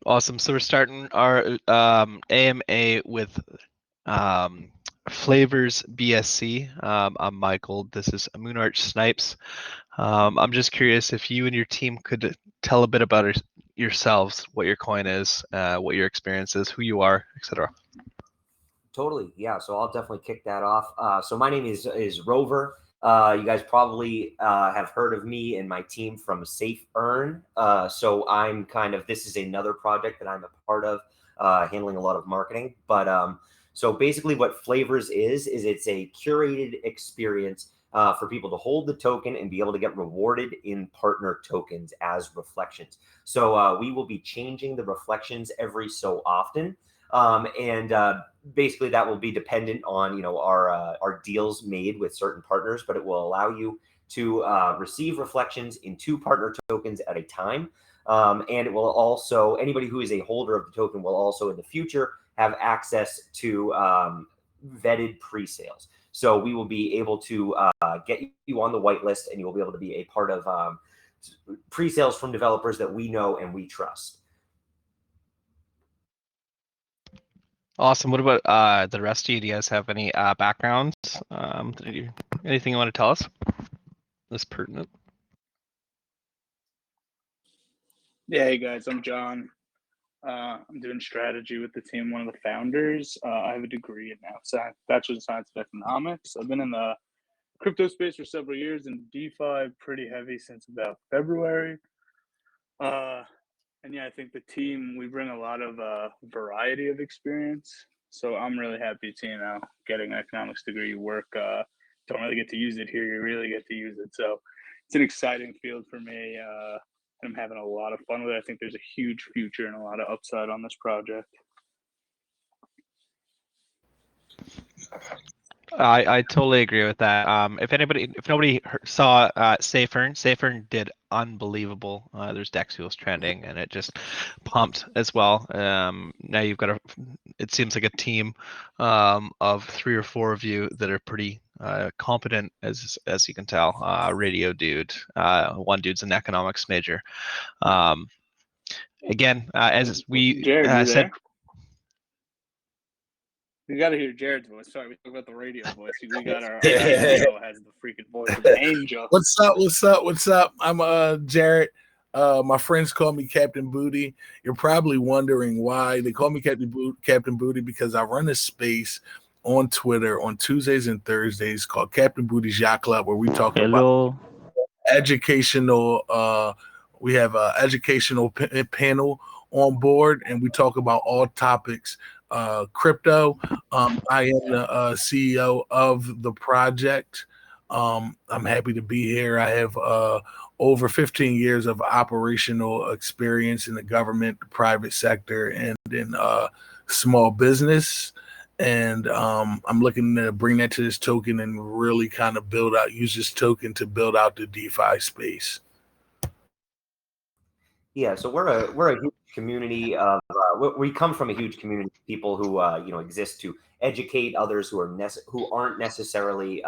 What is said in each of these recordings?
Awesome. So we're starting our AMA with Flavors BSc. I'm Michael. This is Moonarch Snipes. I'm just curious if you and your team could tell a bit about yourselves, what your coin is, what your experience is, who you are, etc. Totally. Yeah. So I'll definitely kick that off. So my name is Rover. You guys probably have heard of me and my team from Safe Earn. So I'm this is another project that I'm a part of, handling a lot of marketing. But so basically what Flavors is it's a curated experience for people to hold the token and be able to get rewarded in partner tokens as reflections. So we will be changing the reflections every so often. And basically that will be dependent on our deals made with certain partners, but it will allow you to receive reflections in 2 partner tokens at a time. And it will also, anybody who is a holder of the token will also in the future have access to vetted pre-sales. So we will be able to get you on the whitelist, and you will be able to be a part of pre-sales from developers that we know and we trust. Awesome. What about the rest of you? Do you guys have any backgrounds? Anything you want to tell us that's pertinent? Yeah, hey guys, I'm John. I'm doing strategy with the team, one of the founders. I have a degree in Bachelor's of Science of Economics. I've been in the crypto space for several years and DeFi pretty heavy since about February. And yeah, I think the team, we bring a lot of variety of experience. So I'm really happy to, getting an economics degree, you work, don't really get to use it here, you really get to use it. So it's an exciting field for me. I'm having a lot of fun with it. I think there's a huge future and a lot of upside on this project. I totally agree with that. If nobody saw SafeEarn did unbelievable. There's DEX wheels trending, and it just pumped as well. Now you've got it seems like a team of 3 or 4 of you that are pretty competent, as you can tell. Radio dude, one dude's an economics major. Again, as we Jared, you said. there? You got to hear Jared's voice. Sorry, we talk about the radio voice. We got our CEO has the freaking voice of an angel. What's up? I'm Jared. My friends call me Captain Booty. You're probably wondering why they call me Captain Booty, because I run a space on Twitter on Tuesdays and Thursdays called Captain Booty's Yacht Club, where we talk about educational. We have an educational panel on board, and we talk about all topics crypto. I am the CEO of the project. I'm happy to be here. I have over 15 years of operational experience in the government, the private sector, and in small business. And I'm looking to bring that to this token and really kind of use this token to build out the DeFi space. Yeah, so we're a huge community of we come from a huge community of people who exist to educate others who aren't necessarily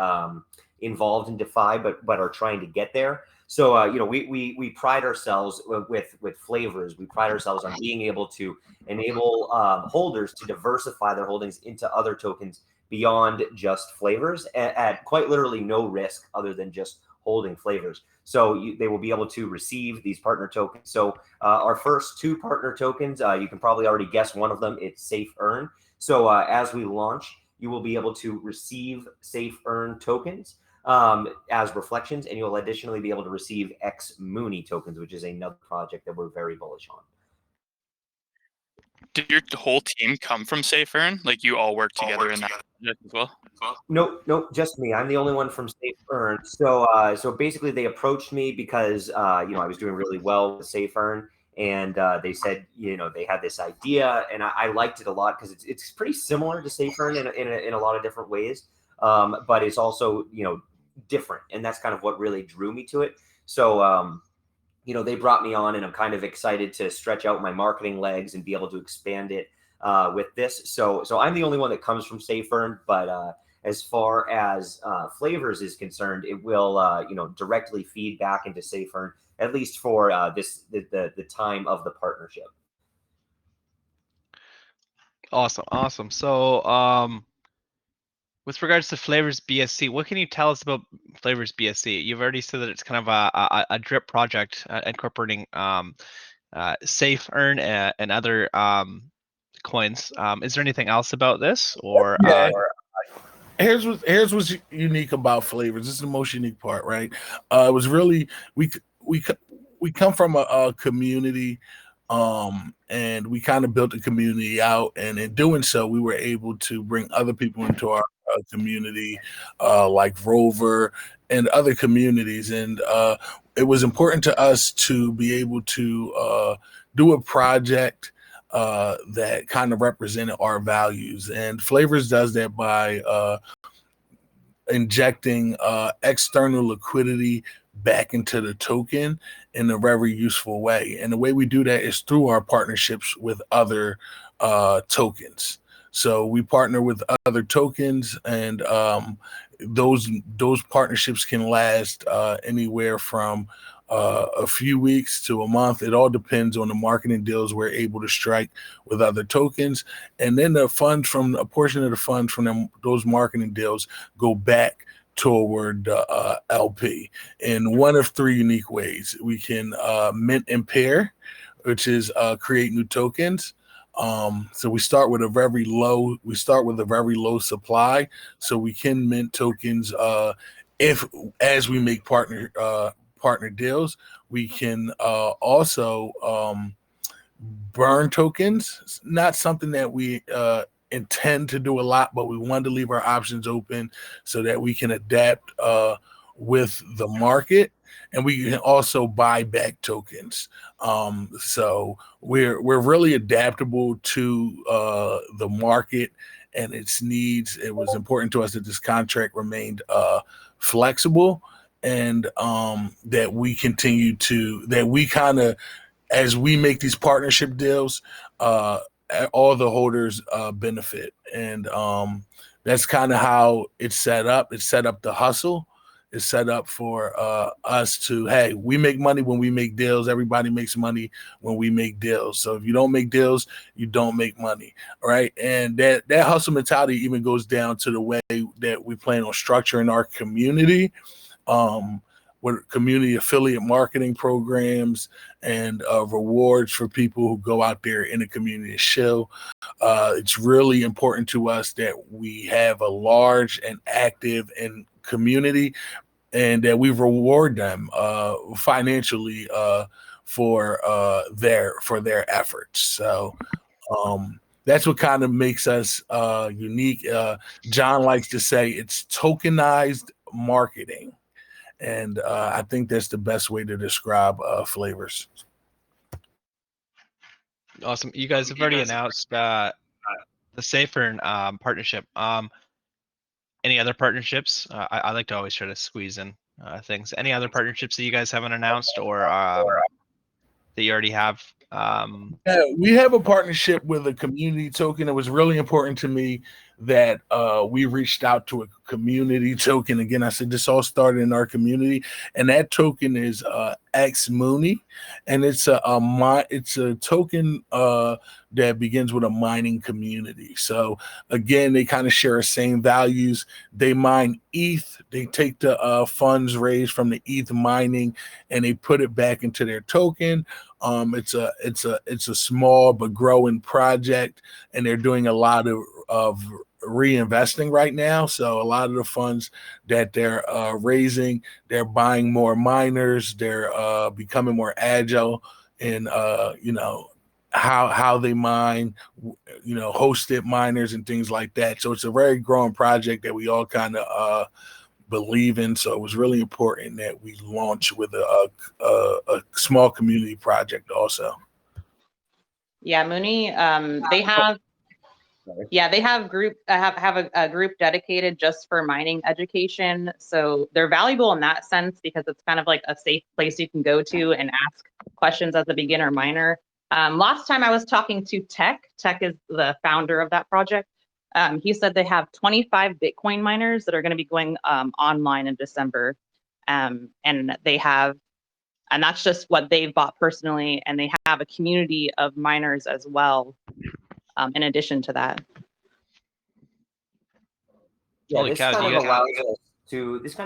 involved in DeFi, but are trying to get there. So we pride ourselves with Flavors. We pride ourselves on being able to enable holders to diversify their holdings into other tokens beyond just Flavors at quite literally no risk other than just holding Flavors. So they will be able to receive these partner tokens. So our first 2 partner tokens, you can probably already guess one of them. It's Safe Earn. So as we launch, you will be able to receive Safe Earn tokens as reflections, and you'll additionally be able to receive X Mooney tokens, which is another project that we're very bullish on. Did your whole team come from SafeEarn? Like you all work together in that project as well? Nope, just me. I'm the only one from SafeEarn. So basically, they approached me because I was doing really well with SafeEarn, and they said they had this idea, and I liked it a lot because it's pretty similar to SafeEarn in a lot of different ways, but it's also different, and that's kind of what really drew me to it. So they brought me on, and I'm kind of excited to stretch out my marketing legs and be able to expand it with this. So I'm the only one that comes from SafeEarn, but as far as Flavors is concerned, it will directly feed back into SafeEarn, at least for the time of the partnership. Awesome. So, with regards to Flavors BSc, what can you tell us about Flavors BSc? You've already said that it's kind of a drip project incorporating Safe Earn and other coins. Is there anything else about this, or Yeah. Here's what's unique about Flavors. This is the most unique part, right? It was really we come from a community, and we kind of built the community out, and in doing so, we were able to bring other people into our community, like Rover and other communities, and it was important to us to be able to do a project that kind of represented our values. And Flavors does that by injecting external liquidity back into the token in a very useful way. And the way we do that is through our partnerships with other tokens. So we partner with other tokens, and those partnerships can last anywhere from a few weeks to a month. It all depends on the marketing deals we're able to strike with other tokens, and then a portion of the funds from those marketing deals go back toward LP in one of three unique ways. We can mint and pair, which is create new tokens. So we start with a very low supply, so we can mint tokens if as we make partner deals. We can also burn tokens. It's not something that we intend to do a lot, but we wanted to leave our options open so that we can adapt with the market, and we can also buy back tokens. So we're really adaptable to the market and its needs. It was important to us that this contract remained flexible, and that we continue to kind of, as we make these partnership deals, all the holders benefit. And that's kind of how it's set up. It's set up to hustle. It's set up for us to, hey, we make money when we make deals. Everybody makes money when we make deals. So if you don't make deals, you don't make money, right? And that hustle mentality even goes down to the way that we plan on structuring our community, with community affiliate marketing programs and rewards for people who go out there in the community and show. It's really important to us that we have a large and active and community, and that we reward them financially for their efforts. So that's what kind of makes us unique. John likes to say it's tokenized marketing. And I think that's the best way to describe Flavors. Awesome. You guys have already announced the Safer partnership. Any other partnerships? I like to always try to squeeze in things. Any other partnerships that you guys haven't announced, or that you already have? Yeah, we have a partnership with a community token. It was really important to me that we reached out to a community token. Again, I said this all started in our community, and that token is X Mooney, and it's a token that begins with a mining community. So again, they kind of share the same values. They mine ETH. They take the funds raised from the ETH mining, and they put it back into their token. It's a small but growing project, and they're doing a lot of reinvesting right now. So a lot of the funds that they're raising, they're buying more miners. They're becoming more agile in how they mine, hosted miners and things like that. So it's a very growing project that we all kind of believe in. So it was really important that we launch with a small community project also. Yeah, Mooney, they have a group dedicated just for mining education. So they're valuable in that sense because it's kind of like a safe place you can go to and ask questions as a beginner miner. Last time I was talking to Tech is the founder of that project. He said they have 25 Bitcoin miners that are going to be going online in December. And that's just what they've bought personally. And they have a community of miners as well in addition to that. Yeah, Holy this cow, kind do of you guys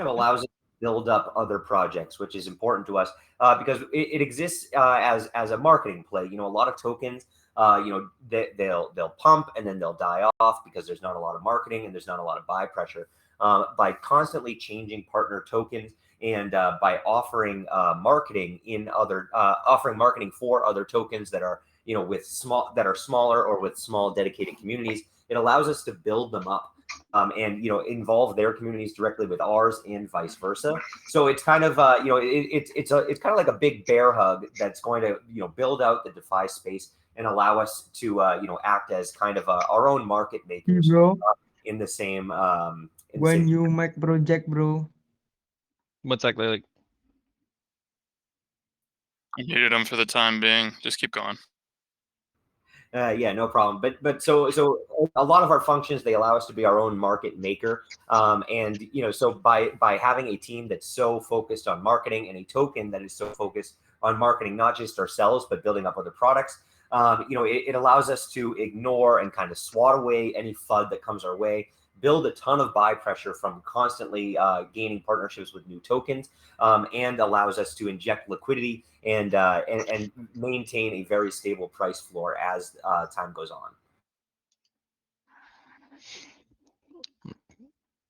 allows us to build up other projects, which is important to us because it exists as a marketing play. You know, a lot of tokens, they'll pump and then they'll die off because there's not a lot of marketing and there's not a lot of buy pressure. By constantly changing partner tokens and by offering marketing for other tokens that are smaller or with small dedicated communities, it allows us to build them up. And involve their communities directly with ours and vice versa. So it's kind of it's kind of like a big bear hug that's going to build out the DeFi space and allow us to act as kind of our own market makers Bro, in the same when you make project, bro. What's that like? You muted him for the time being. Just keep going. Yeah, no problem. But so a lot of our functions, they allow us to be our own market maker. And so by having a team that's so focused on marketing and a token that is so focused on marketing, not just ourselves, but building up other products, it allows us to ignore and kind of swat away any FUD that comes our way, build a ton of buy pressure from constantly gaining partnerships with new tokens, and allows us to inject liquidity and maintain a very stable price floor as time goes on.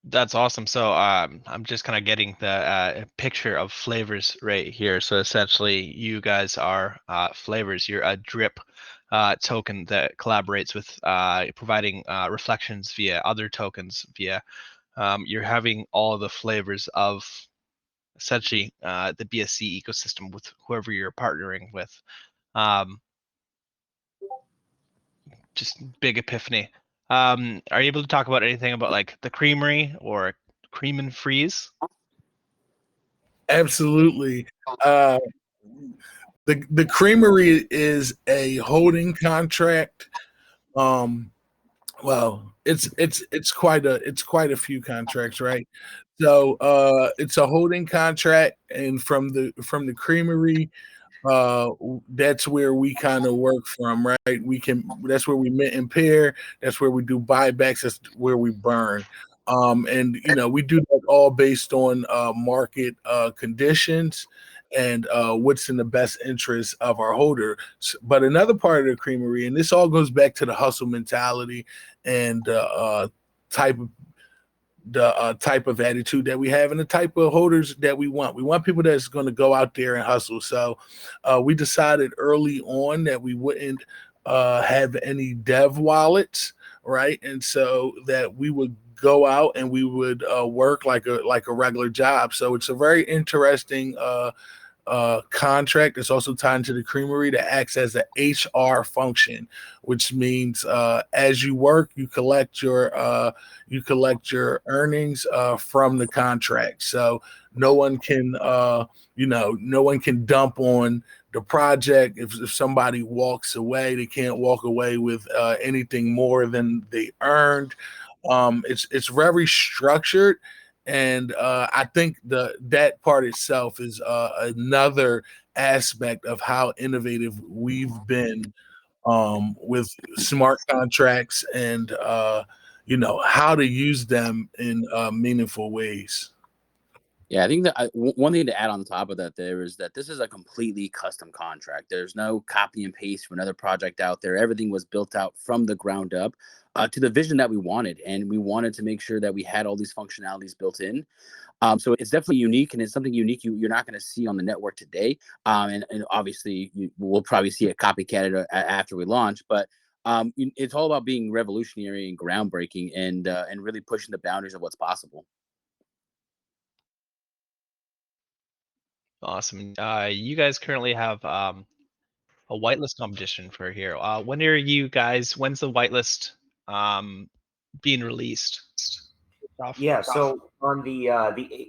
That's awesome. So I'm just kind of getting the picture of Flavors right here. So essentially, you guys are Flavors. You're a drip token that collaborates with providing reflections via other tokens via. You're having all the flavors of essentially the BSC ecosystem with whoever you're partnering with. Just big epiphany. Are you able to talk about anything about like the creamery or cream and freeze? Absolutely. The creamery is a holding contract. Well, it's quite a few contracts, right? So it's a holding contract, and from the creamery, that's where we kind of work from, right? That's where we mint and pair, that's where we do buybacks, that's where we burn. And we do that all based on market conditions and what's in the best interest of our holder. But another part of the creamery, and this all goes back to the hustle mentality and type of type of attitude that we have and the type of holders that we want. We want people that's going to go out there and hustle. So we decided early on that we wouldn't have any dev wallets, right? And so that we would go out and we would work like a regular job. So it's a very interesting contract. It's also tied into the creamery that acts as an HR function, which means as you work, you collect your earnings from the contract. So no one can dump on the project. If somebody walks away, they can't walk away with anything more than they earned. It's very structured. And I think that part itself is another aspect of how innovative we've been with smart contracts and how to use them in meaningful ways. Yeah, I think that one thing to add on top of that there is that this is a completely custom contract. There's no copy and paste from another project out there. Everything was built out from the ground up to the vision that we wanted. And we wanted to make sure that we had all these functionalities built in. So it's definitely unique, and it's something unique you're not going to see on the network today. And obviously, we'll probably see a copycat after we launch. But it's all about being revolutionary and groundbreaking and really pushing the boundaries of what's possible. Awesome. You guys currently have a whitelist competition for here. When's the whitelist being released? Yeah, so on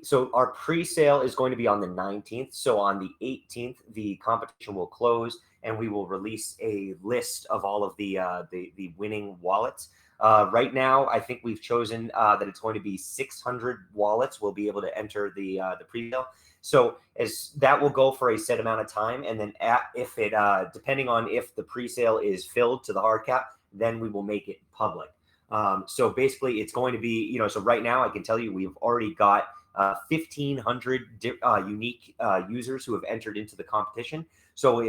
so our pre-sale is going to be on the 19th. So on the 18th, the competition will close, and we will release a list of all of the winning wallets. Right now, I think we've chosen that it's going to be 600 wallets will be able to enter the pre-sale. So as that will go for a set amount of time, and then if it depending on if the pre-sale is filled to the hard cap, then we will make it public. So basically, it's going to be, so right now I can tell you we've already got 1,500 unique users who have entered into the competition. So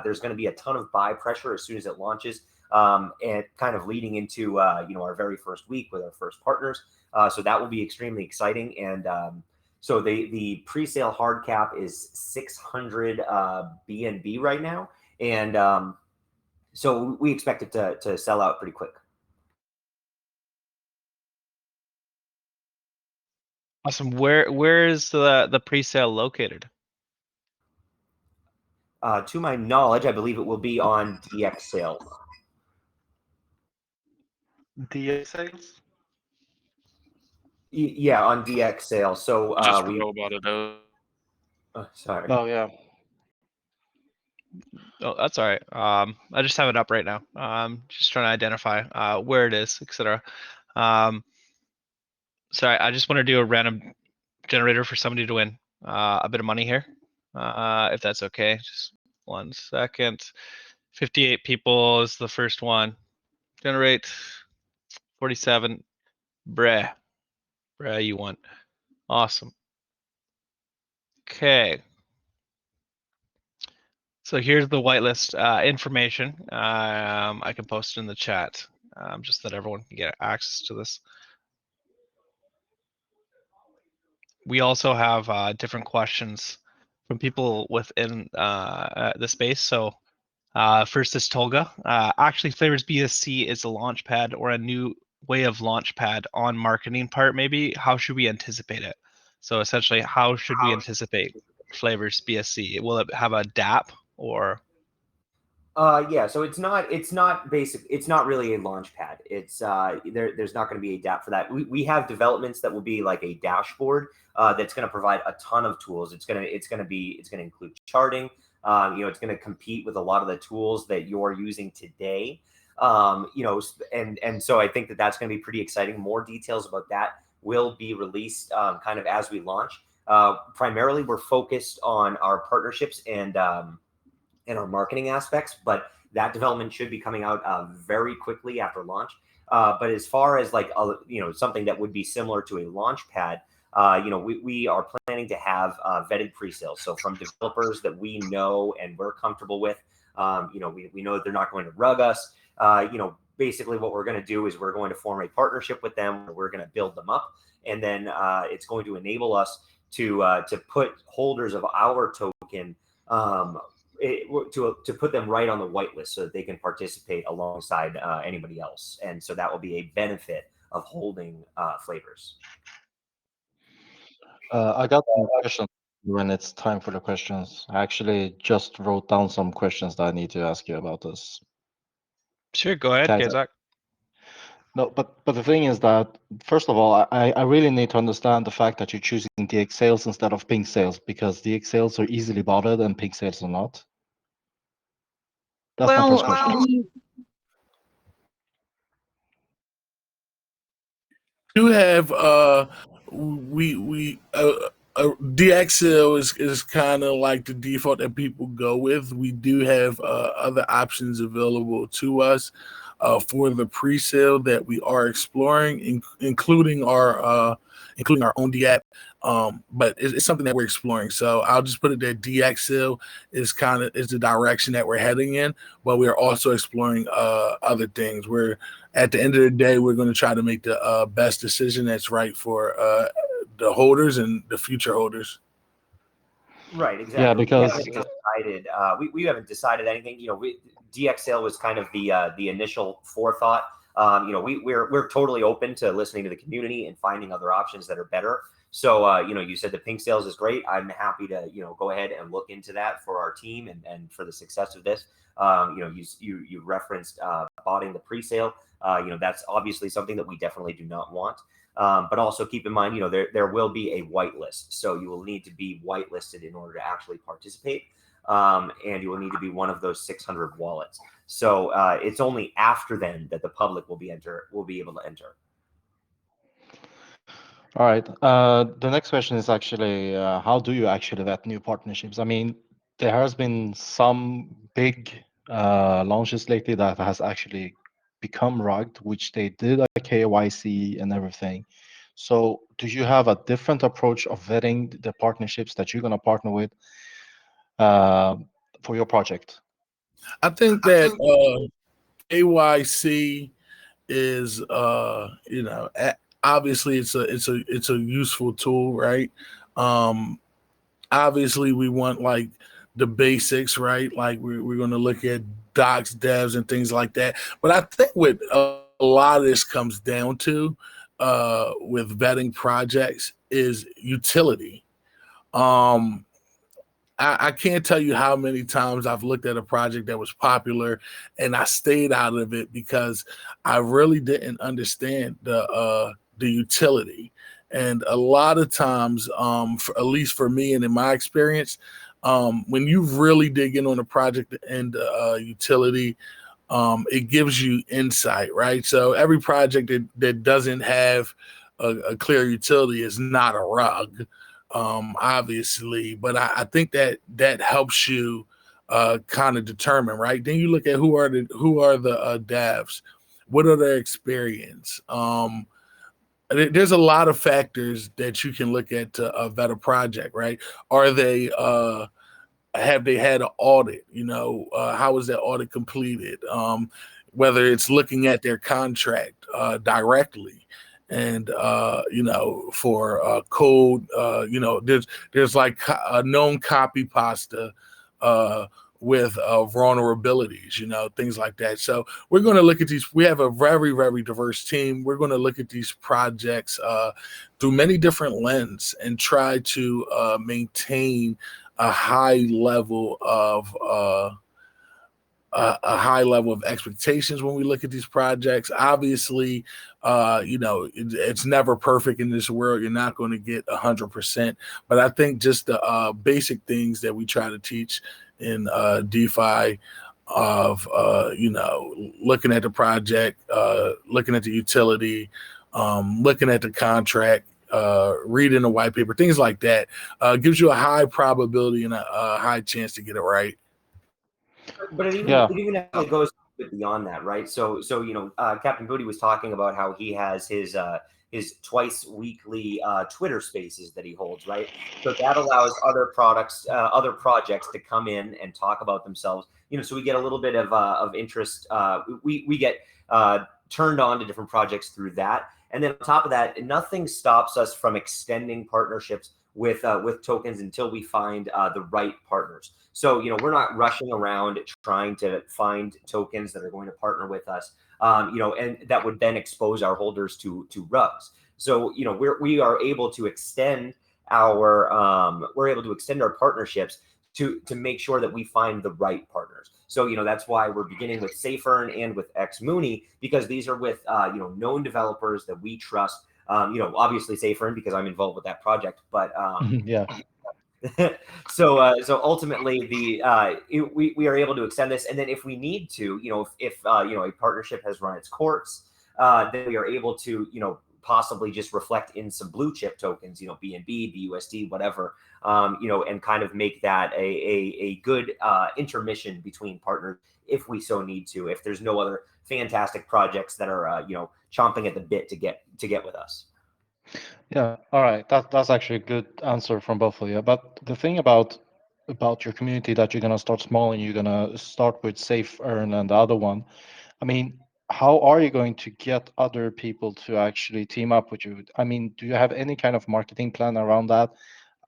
there's going to be a ton of buy pressure as soon as it launches, and kind of leading into our very first week with our first partners. So that will be extremely exciting. And so the pre-sale hard cap is 600 BNB right now, and so we expect it to sell out pretty quick. Awesome. Where is the pre-sale located? To my knowledge, I believe it will be on DX sales. DX sales? Yeah, on DX sales. So Just we know about it. sorry. Oh yeah. Oh, that's all right. I just have it up right now. Just trying to identify where it is, etc. Sorry, I just want to do a random generator for somebody to win a bit of money here, if that's okay. Just 1 second. 58 people is the first one. Generate 47. Bruh, you won. Awesome. Okay. So here's the whitelist information. I can post it in the chat, just that everyone can get access to this. We also have different questions from people within the space. So first is Tolga. Actually, Flavors BSc is a launch pad or a new way of launch pad on marketing part, maybe. How should we anticipate it? So essentially, how should we anticipate Flavors BSc? Will it have a DApp or? Yeah, so it's not basic. It's not really a launch pad. It's there's not going to be a DApp for that. We have developments that will be like a dashboard that's going to provide a ton of tools. It's going to include charting. It's going to compete with a lot of the tools that you're using today. And so I think that's going to be pretty exciting. More details about that will be released kind of as we launch. Primarily, we're focused on our partnerships and our marketing aspects, but that development should be coming out very quickly after launch. But as far as like something that would be similar to a launch pad, we are planning to have vetted pre-sales. So from developers that we know and we're comfortable with, we know that they're not going to rug us. Basically what we're going to do is we're going to form a partnership with them. We're going to build them up, and then it's going to enable us to put holders of our token to put them right on the whitelist so that they can participate alongside anybody else. And so that will be a benefit of holding Flavors. I got some questions when it's time for the questions. I actually just wrote down some questions that I need to ask you about this. Sure, go ahead, Okay. Kazak. No, but the thing is that, first of all, I really need to understand the fact that you're choosing DX sales instead of pink sales, because DX sales are easily botted and pink sales are not. That's my first question. Do have DXL is kind of like the default that people go with. We do have other options available to us for the pre-sale that we are exploring, including our own DApp. But it's something that we're exploring. So I'll just put it that DXL is the direction that we're heading in, but we are also exploring other things. At the end of the day, we're going to try to make the best decision that's right for the holders and the future holders. Right, exactly. Yeah, because we haven't decided anything. DXL was kind of the initial forethought. We're totally open to listening to the community and finding other options that are better. So you said the pink sales is great. I'm happy to go ahead and look into that for our team and for the success of this. You referenced botting the pre-sale. That's obviously something that we definitely do not want. But also keep in mind, there will be a whitelist. So you will need to be whitelisted in order to actually participate. And you will need to be one of those 600 wallets. So it's only after then that the public will be able to enter. All right. The next question is actually, how do you actually vet new partnerships? I mean, there has been some big launches lately that has actually become rugged, which they did a KYC and everything. So do you have a different approach of vetting the partnerships that you're going to partner with for your project? I think that KYC is obviously it's a useful tool, right? Obviously we want like the basics, right? Like we're going to look at docs, devs, and things like that. But I think what a lot of this comes down to with vetting projects is utility. I can't tell you how many times I've looked at a project that was popular and I stayed out of it because I really didn't understand the utility. And a lot of times, at least for me and in my experience, when you really dig in on a project and utility, it gives you insight, right? So every project that doesn't have a clear utility is not a rug. Obviously, but I think that helps you kind of determine, right? Then you look at who are the devs, what are their experience. There's a lot of factors that you can look at to vet a project, right? Are they have they had an audit? How was that audit completed? Whether it's looking at their contract directly. And for code, there's like a known copy pasta with vulnerabilities, things like that. So we're going to look at these. We have a very, very diverse team. We're going to look at these projects through many different lenses and try to maintain a high level of expectations when we look at these projects. Obviously, it's never perfect in this world. You're not going to get 100%, but I think just the basic things that we try to teach in DeFi of looking at the project, looking at the utility, looking at the contract, reading the white paper, things like that, gives you a high probability and a high chance to get it right. But it even actually goes a bit beyond that, right? So Captain Booty was talking about how he has his twice weekly Twitter Spaces that he holds, right? So that allows other projects to come in and talk about themselves. So we get a little bit of interest. We get turned on to different projects through that, and then on top of that, nothing stops us from extending partnerships with tokens until we find the right partners. So, we're not rushing around trying to find tokens that are going to partner with us, and that would then expose our holders to rugs. So, we are able to extend our partnerships to make sure that we find the right partners. So, that's why we're beginning with SafeEarn and with XMooney, because these are with, known developers that we trust. Obviously SafeEarn because I'm involved with that project, but yeah. So ultimately, we are able to extend this, and then if we need to, if a partnership has run its course, then we are able to possibly just reflect in some blue chip tokens, BNB, BUSD, whatever, and kind of make that a good intermission between partners if we so need to. If there's no other fantastic projects that are chomping at the bit to get with us. Yeah, all right. That's actually a good answer from both of you. But the thing about your community, that you're gonna start small and you're gonna start with SafeEarn and the other one. I mean, how are you going to get other people to actually team up with you? I mean, do you have any kind of marketing plan around that?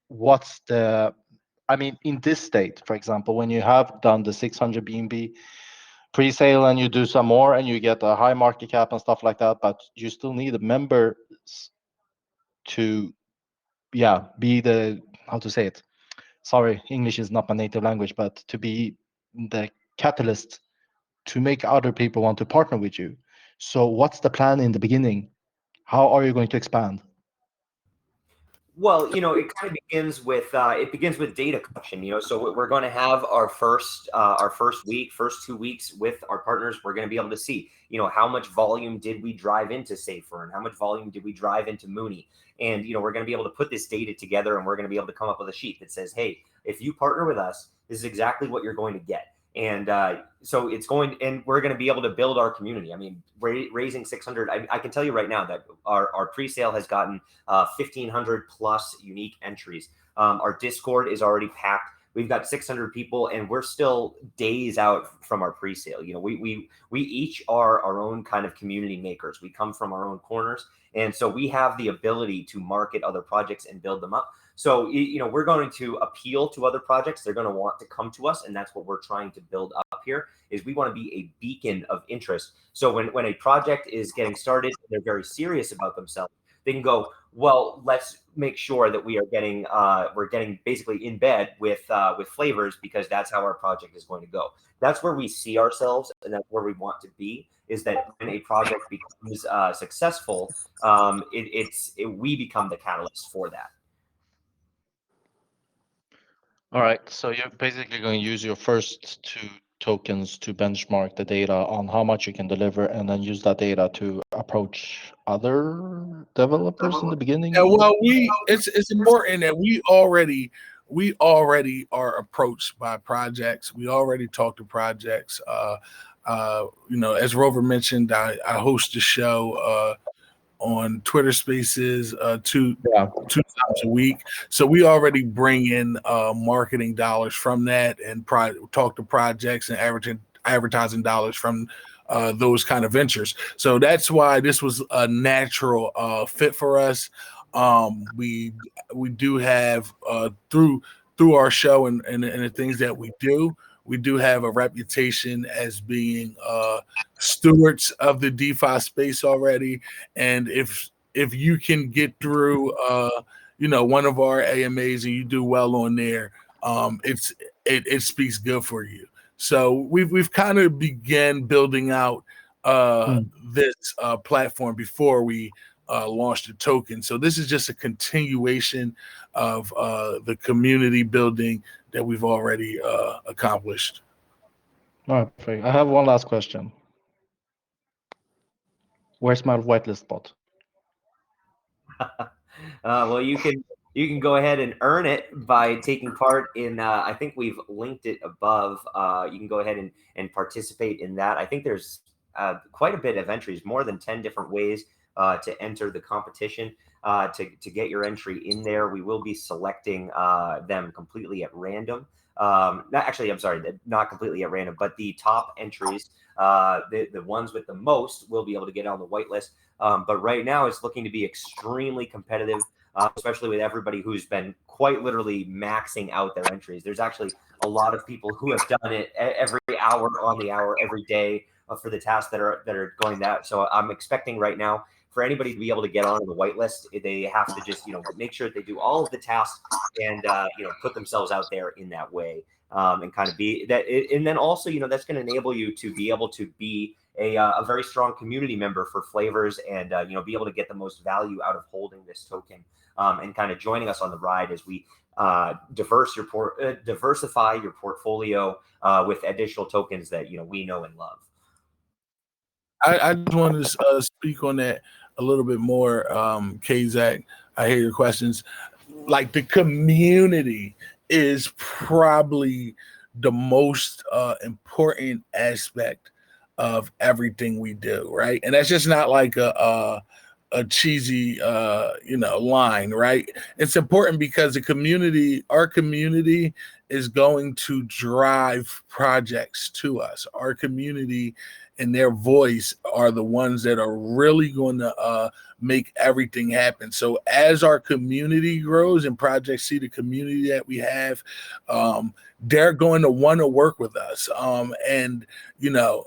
In this state, for example, when you have done the 600 BNB pre-sale and you do some more and you get a high market cap and stuff like that, but you still need a member to be the, how to say it, sorry, English is not my native language, but to be the catalyst to make other people want to partner with you. So what's the plan in the beginning? How are you going to expand? Well, it kind of begins with data collection. So we're going to have our first 2 weeks with our partners. We're going to be able to see, how much volume did we drive into SafeEarn, how much volume did we drive into Mooney, and we're going to be able to put this data together, and we're going to be able to come up with a sheet that says, hey, if you partner with us, this is exactly what you're going to get. And so it's going, and we're going to be able to build our community. I mean, raising 600, I can tell you right now that our pre-sale has gotten 1,500 plus unique entries. Our Discord is already packed. We've got 600 people, and we're still days out from our pre-sale. You know, we each are our own kind of community makers. We come from our own corners, and so we have the ability to market other projects and build them up. So, you know, we're going to appeal to other projects. They're going to want to come to us, and that's what we're trying to build up here. Is we want to be a beacon of interest. So when a project is getting started, they're very serious about themselves. They can go, well, let's make sure that we're getting basically in bed with Flavors, because that's how our project is going to go. That's where we see ourselves, and that's where we want to be. Is that when a project becomes successful, we become the catalyst for that. All right, so you're basically going to use your first 2 tokens to benchmark the data on how much you can deliver, and then use that data to approach other developers in the beginning. Yeah, well, it's important that we already are approached by projects. We already talk to projects. You know, as Rover mentioned, I host a show on Twitter Spaces two times a week. So we already bring in marketing dollars from that, and talk to projects and advertising dollars from those kind of ventures. So that's why this was a natural fit for us. We do have through our show and the things that we do have a reputation as being stewards of the DeFi space already. And if you can get through you know, one of our AMAs and you do well on there, it speaks good for you. So we've kind of began building out this platform before we launched the token. So this is just a continuation of the community building that we've already accomplished. All right, perfect. I have one last question. Where's my whitelist spot? Well, you can go ahead and earn it by taking part in. I think we've linked it above. You can go ahead and participate in that. I think there's quite a bit of entries, more than 10 different ways to enter the competition. To get your entry in there, we will be selecting them completely at random. Not completely at random, but the top entries, the ones with the most, will be able to get on the whitelist. But right now, it's looking to be extremely competitive, especially with everybody who's been quite literally maxing out their entries. There's actually a lot of people who have done it every hour on the hour, every day for the tasks that are going that. So I'm expecting right now for anybody to be able to get on the whitelist, they have to just, you know, make sure that they do all of the tasks and, you know, put themselves out there in that way, and kind of be that. And then also, you know, that's going to enable you to be able to be a very strong community member for Flavors, and, you know, be able to get the most value out of holding this token, and kind of joining us on the ride as we diversify your portfolio with additional tokens that, you know, we know and love. I just want to speak on that a little bit more, Kazak. I hear your questions. Like, the community is probably the most important aspect of everything we do, right? And that's just not like a cheesy you know, line, right? It's important because our community is going to drive projects to us. Our community and their voice are the ones that are really going to make everything happen. So as our community grows and projects see the community that we have, they're going to want to work with us. And, you know,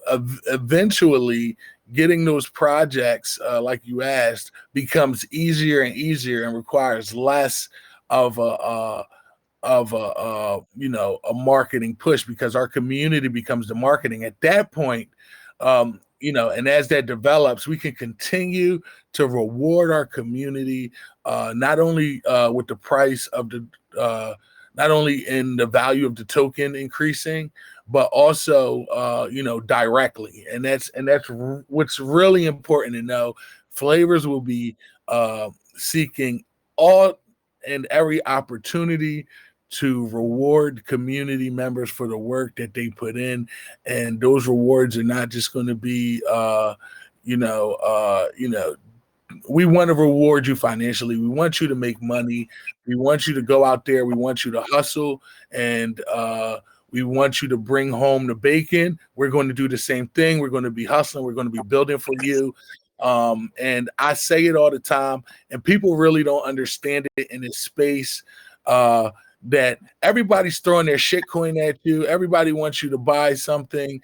eventually getting those projects, like you asked, becomes easier and easier and requires less of a you know, a marketing push, because our community becomes the marketing at that point. You know, and as that develops, we can continue to reward our community, not only with the price of the not only in the value of the token increasing, but also you know, directly. And that's what's really important to know. Flavors will be seeking all and every opportunity to reward community members for the work that they put in, and those rewards are not just going to be, we want to reward you financially. We want you to make money. We want you to go out there. We want you to hustle, and we want you to bring home the bacon. We're going to do the same thing. We're going to be hustling. We're going to be building for you. And I say it all the time, and people really don't understand it in this space. That everybody's throwing their shit coin at you. Everybody wants you to buy something.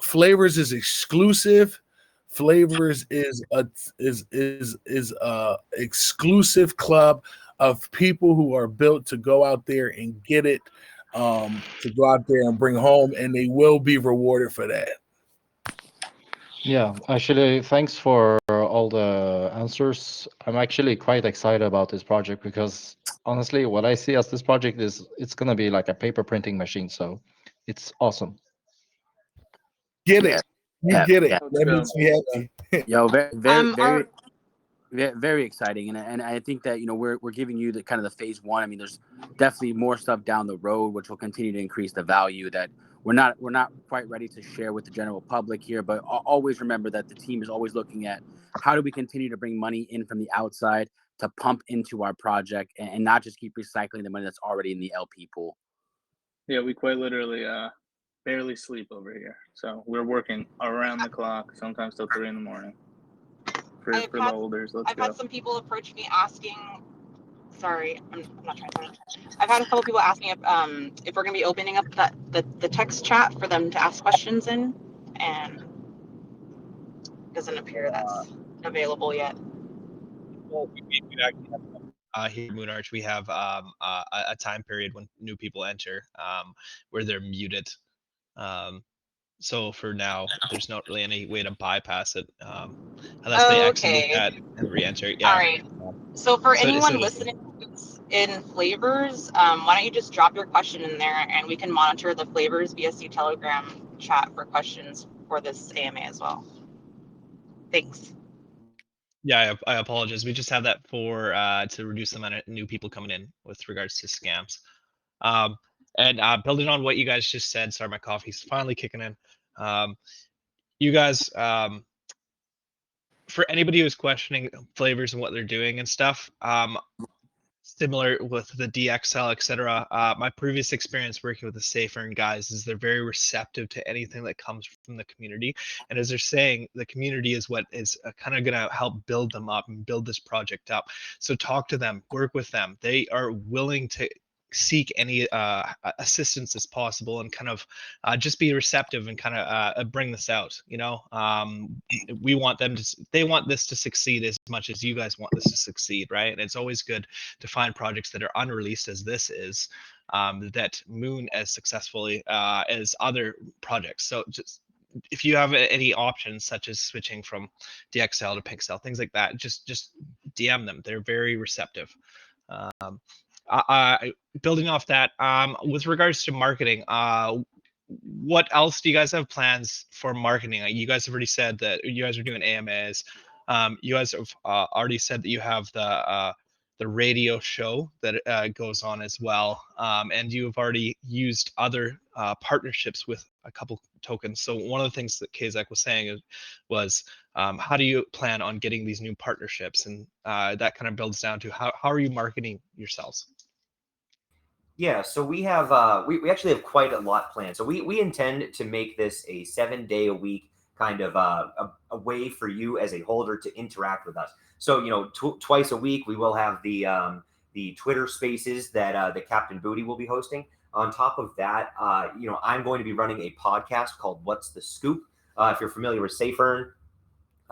Flavors is exclusive. Flavors is a exclusive club of people who are built to go out there and get it, to go out there and bring home, and they will be rewarded for that. Yeah, actually, thanks for all the answers. I'm actually quite excited about this project because honestly, what I see as this project is it's gonna be like a paper printing machine. So it's awesome. Get it. You Yeah, get it. yeah. That makes me happy. Yo, Our very exciting, and I think that we're giving you the kind of the phase one. I mean, there's definitely more stuff down the road which will continue to increase the value that we're not quite ready to share with the general public here. But always remember that the team is always looking at how do we continue to bring money in from the outside to pump into our project, and not just keep recycling the money that's already in the LP pool. Yeah, we quite literally barely sleep over here. So we're working around the clock, sometimes till 3 in the morning. For the holders, I've had some people approach me asking. Sorry, I'm not trying to. I've had a couple people ask me if we're going to be opening up the text chat for them to ask questions in, and it doesn't appear that's available yet. Well, we actually have, here at Moonarch, we have a time period when new people enter where they're muted. So for now, there's not really any way to bypass it unless they exit the chat and re-enter. Yeah. All right. So for anyone so listening in Flavors, why don't you just drop your question in there, and we can monitor the Flavors BSc Telegram chat for questions for this AMA as well. Thanks. Yeah, I apologize. We just have that for to reduce the amount of new people coming in with regards to scams. And building on what you guys just said, sorry, my coffee's finally kicking in. You guys, for anybody who's questioning Flavors and what they're doing and stuff, similar with the DXL, etc. My previous experience working with the Safe Earn guys is they're very receptive to anything that comes from the community. And as they're saying, the community is what is kind of going to help build them up and build this project up. So talk to them, work with them. They are willing to seek any assistance as possible, and kind of just be receptive and kind of bring this out. We want them to, they want this to succeed as much as you guys want this to succeed, right? And it's always good to find projects that are unreleased as this is, that moon as successfully as other projects. So just if you have any options such as switching from DXL to Pixel, things like that, just DM them. They're very receptive. Building off that, with regards to marketing, what else do you guys have plans for marketing? You guys have already said that you guys are doing AMAs. You guys have already said that you have the radio show that goes on as well, and you have already used other partnerships with a couple tokens. So one of the things that Kazak was saying was, how do you plan on getting these new partnerships? And that kind of builds down to how are you marketing yourselves? Yeah, so we have we actually have quite a lot planned. So we intend to make this a 7-day-a-week kind of a way for you as a holder to interact with us. So twice a week we will have the Twitter Spaces that the Captain Booty will be hosting. On top of that, I'm going to be running a podcast called What's the Scoop. If you're familiar with Safe Earn,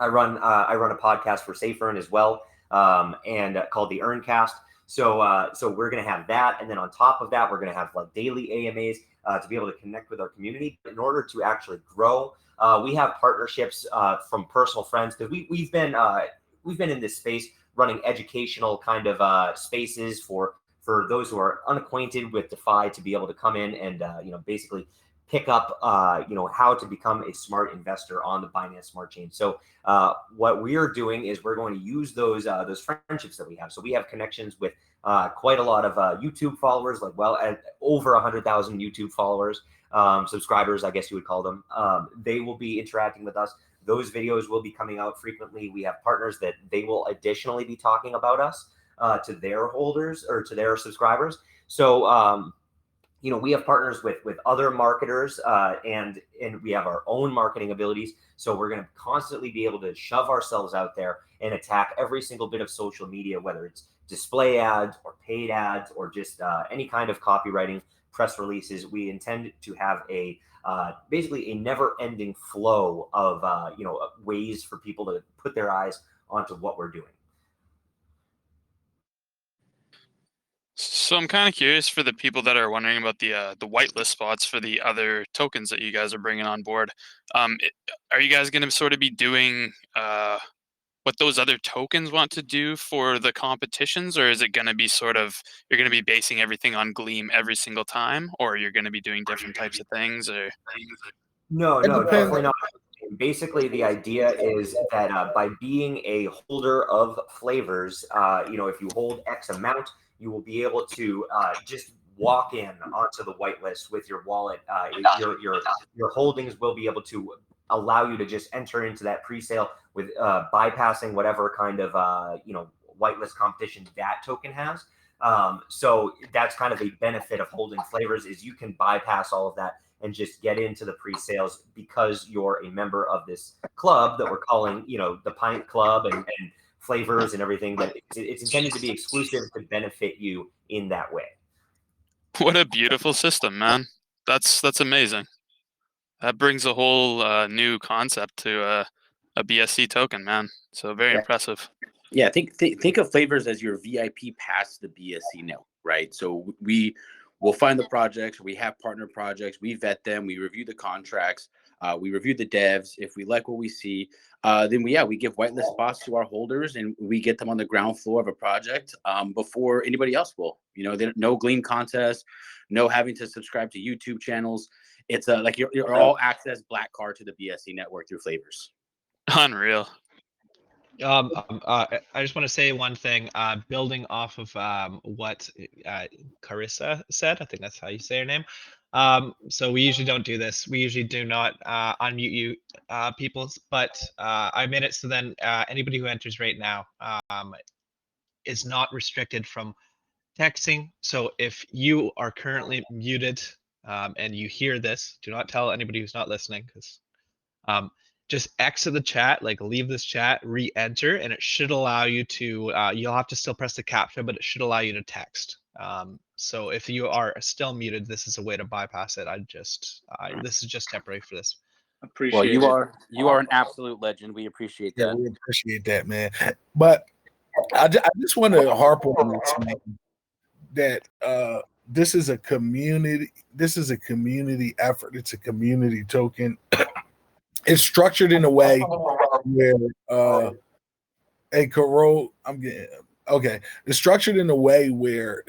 I run a podcast for Safe Earn as well, and called the Earncast. So we're going to have that. And then on top of that, we're going to have like daily AMAs to be able to connect with our community. In order to actually grow, we have partnerships from personal friends, because we've been in this space running educational kind of spaces for those who are unacquainted with DeFi to be able to come in and basically pick up, how to become a smart investor on the Binance Smart Chain. So what we are doing is we're going to use those friendships that we have. So we have connections with quite a lot of YouTube followers, over 100,000 YouTube followers, subscribers, I guess you would call them. They will be interacting with us. Those videos will be coming out frequently. We have partners that they will additionally be talking about us to their holders or to their subscribers. So, we have partners with other marketers and we have our own marketing abilities. So we're going to constantly be able to shove ourselves out there and attack every single bit of social media, whether it's display ads or paid ads or just any kind of copywriting, press releases. We intend to have basically a never-ending flow of ways for people to put their eyes onto what we're doing. So I'm kind of curious for the people that are wondering about the whitelist spots for the other tokens that you guys are bringing on board. Are you guys going to sort of be doing what those other tokens want to do for the competitions, or is it going to be sort of you're going to be basing everything on Gleam every single time, or you're going to be doing different types of things? Or No, definitely not. Basically, the idea is that by being a holder of flavors, if you hold X amount, you will be able to just walk in onto the whitelist with your wallet. Your holdings will be able to allow you to just enter into that pre-sale with bypassing whatever kind of whitelist competition that token has. So that's kind of a benefit of holding flavors is you can bypass all of that and just get into the pre-sales because you're a member of this club that we're calling, the Pint Club and flavors and everything. That it's intended to be exclusive to benefit you in that way. what a beautiful system, man! That's amazing. That brings a whole new concept to a BSC token, man. So very impressive. Yeah, think of flavors as your VIP pass to the BSC network, right? So we'll find the projects. We have partner projects. We vet them. We review the contracts. We review the devs. If we like what we see, then we give whitelist spots to our holders, and we get them on the ground floor of a project before anybody else will. No Gleam contest, no having to subscribe to YouTube channels. It's like your all access black card to the BSC network through flavors. Unreal. I just want to say one thing, building off of what Carissa said. I think that's how you say her name. So we usually don't do this. We usually do not unmute you people, but I made it so then anybody who enters right now is not restricted from texting. So if you are currently muted and you hear this, do not tell anybody who's not listening, because just exit the chat, like leave this chat, re-enter, and it should allow you to, you'll have to still press the captcha, but it should allow you to text. So if you are still muted, this is a way to bypass it. This is just temporary for this. Appreciate you are an absolute legend. We appreciate that. Yeah, we appreciate that, man. But I just want to harp on this, man, that this is a community effort. It's a community token. It's structured in a way where it's structured in a way where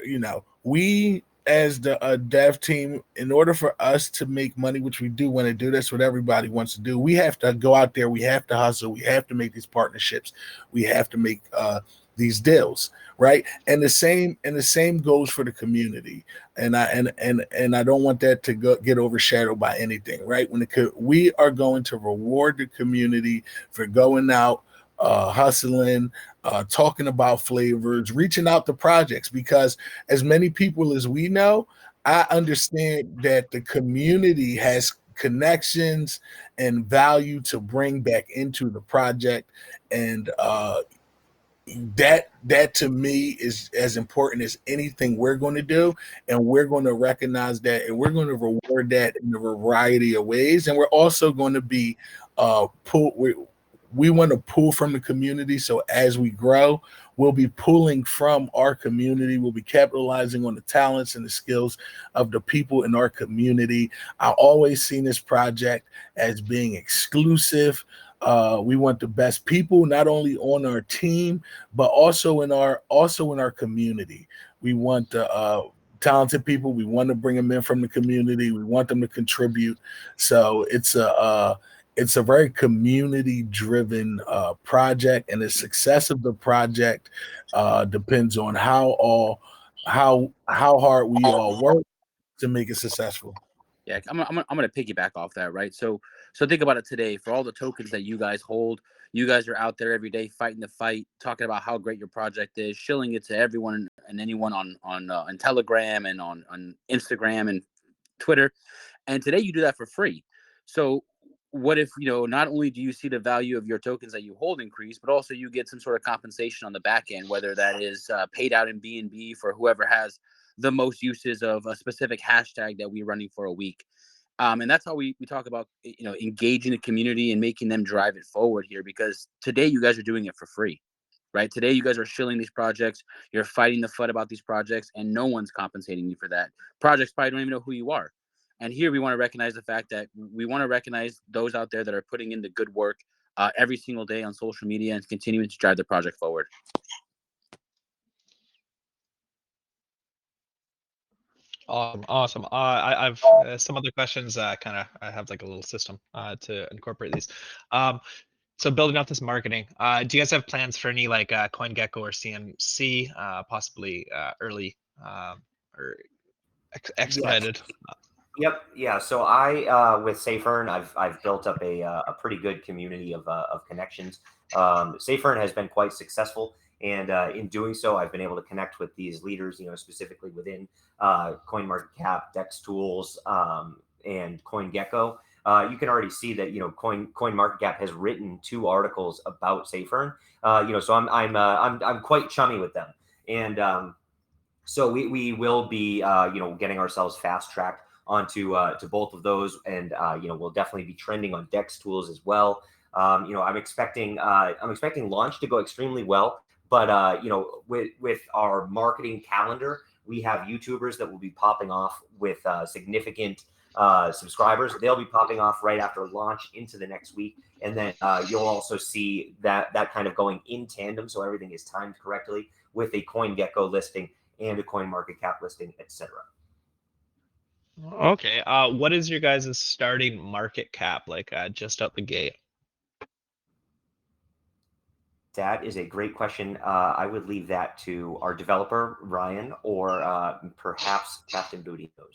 we as the dev team, in order for us to make money, which we do want to do, that's what everybody wants to do. We have to go out there, we have to hustle, we have to make these partnerships, we have to make these deals, right? And the same goes for the community. And I don't want that to get overshadowed by anything, right? We are going to reward the community for going out, hustling, talking about flavors, reaching out to projects, because as many people as we know, I understand that the community has connections and value to bring back into the project. And that to me is as important as anything we're going to do, and we're going to recognize that, and we're going to reward that in a variety of ways. And we're also going to be we want to pull from the community. So as we grow, we'll be pulling from our community. We'll be capitalizing on the talents and the skills of the people in our community. I always seen this project as being exclusive. We want the best people, not only on our team, but also in our community. We want the talented people. We want to bring them in from the community. We want them to contribute. So it's a very community-driven project, and the success of the project depends on how hard we all work to make it successful. Yeah, I'm gonna piggyback off that, right? So think about it today. For all the tokens that you guys hold, you guys are out there every day fighting the fight, talking about how great your project is, shilling it to everyone and anyone on Telegram and on Instagram and Twitter. And today you do that for free. So what if, not only do you see the value of your tokens that you hold increase, but also you get some sort of compensation on the back end, whether that is paid out in BNB for whoever has the most uses of a specific hashtag that we're running for a week. And that's how we talk about, engaging the community and making them drive it forward here, because today you guys are doing it for free, right? Today you guys are shilling these projects. You're fighting the fight about these projects, and no one's compensating you for that. Projects probably don't even know who you are. And here we want to recognize the fact that we want to recognize those out there that are putting in the good work every single day on social media and continuing to drive the project forward. Awesome. I've some other questions. I have like a little system to incorporate these. So building out this marketing, do you guys have plans for any like CoinGecko or CMC, possibly early or expedited? Yep. Yeah. So I, with SafeEarn, I've built up a pretty good community of connections. SafeEarn has been quite successful, and in doing so, I've been able to connect with these leaders, specifically within CoinMarketCap, Dex Tools, and CoinGecko. You can already see that CoinMarketCap has written 2 articles about SafeEarn. So I'm quite chummy with them, and so we will be getting ourselves fast tracked onto to both of those, and we'll definitely be trending on Dex Tools as well. I'm expecting launch to go extremely well, but with our marketing calendar, we have YouTubers that will be popping off with significant subscribers. They'll be popping off right after launch into the next week, and then you'll also see that kind of going in tandem, so everything is timed correctly with a CoinGecko listing and a CoinMarketCap listing, etc. Okay. What is your guys' starting market cap like just out the gate? That is a great question. I would leave that to our developer, Ryan, or perhaps Captain Booty knows.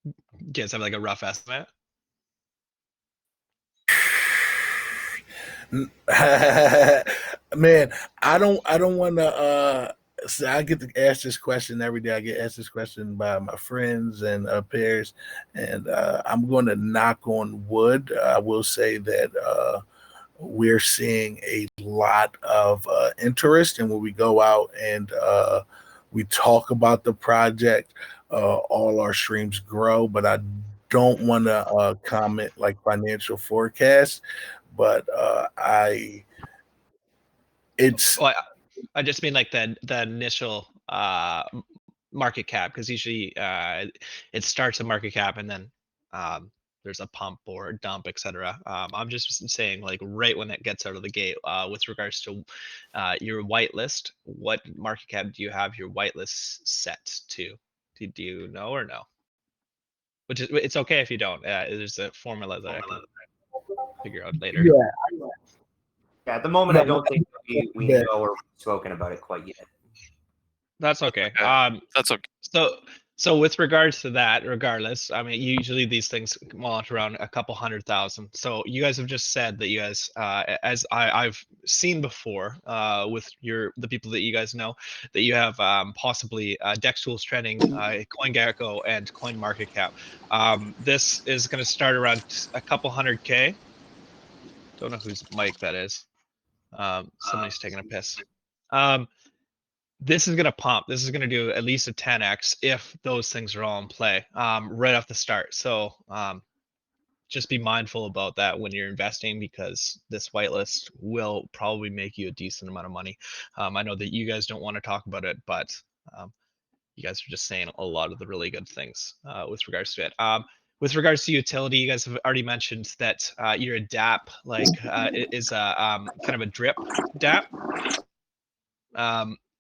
Do you guys have like a rough estimate? Man, I don't want to. So I get to ask this question every day. I get asked this question by my friends and peers, and I'm going to knock on wood. I will say that we're seeing a lot of interest, and when we go out and we talk about the project, all our streams grow. But I don't want to comment like financial forecasts. But Well, I just mean like the initial market cap, because usually it starts at market cap and then there's a pump or a dump, etc. I'm just saying like right when it gets out of the gate, with regards to your whitelist, what market cap do you have your whitelist set to? Do you know or no? Which is, it's okay if you don't. There's a formula that I can figure out later. Yeah. At the moment, I don't think we know or spoken about it quite yet. That's okay. That's okay. So with regards to that, regardless, I mean, usually these things launch around a couple 100,000. So you guys have just said that you guys, as I've seen before, with the people that you guys know, that you have possibly Dex Tools trending, CoinGecko, and CoinMarketCap. This is going to start around a couple 100K. Don't know whose mic that is. Somebody's taking a piss. This is going to pump. This is going to do at least a 10x if those things are all in play right off the start. So just be mindful about that when you're investing, because this whitelist will probably make you a decent amount of money. I know that you guys don't want to talk about it, but you guys are just saying a lot of the really good things with regards to it. With regards to utility, you guys have already mentioned that your DApp is a kind of a drip DApp.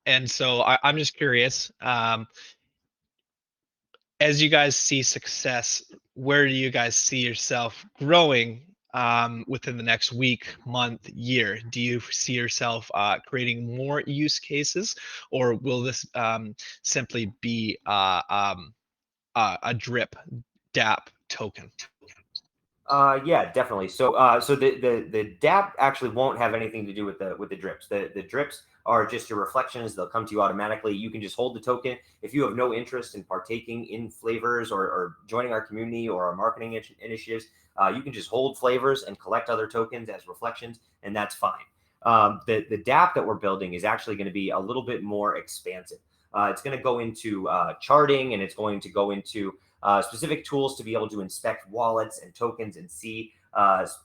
And so I'm just curious, as you guys see success, where do you guys see yourself growing within the next week, month, year? Do you see yourself creating more use cases, or will this simply be a drip DApp token? Yeah, definitely. So, the DApp actually won't have anything to do with the drips. The drips are just your reflections. They'll come to you automatically. You can just hold the token. If you have no interest in partaking in Flavors or joining our community or our marketing initiatives, you can just hold Flavors and collect other tokens as reflections, and that's fine. The DApp that we're building is actually going to be a little bit more expansive. It's going to go into charting, and it's going to go into specific tools to be able to inspect wallets and tokens and see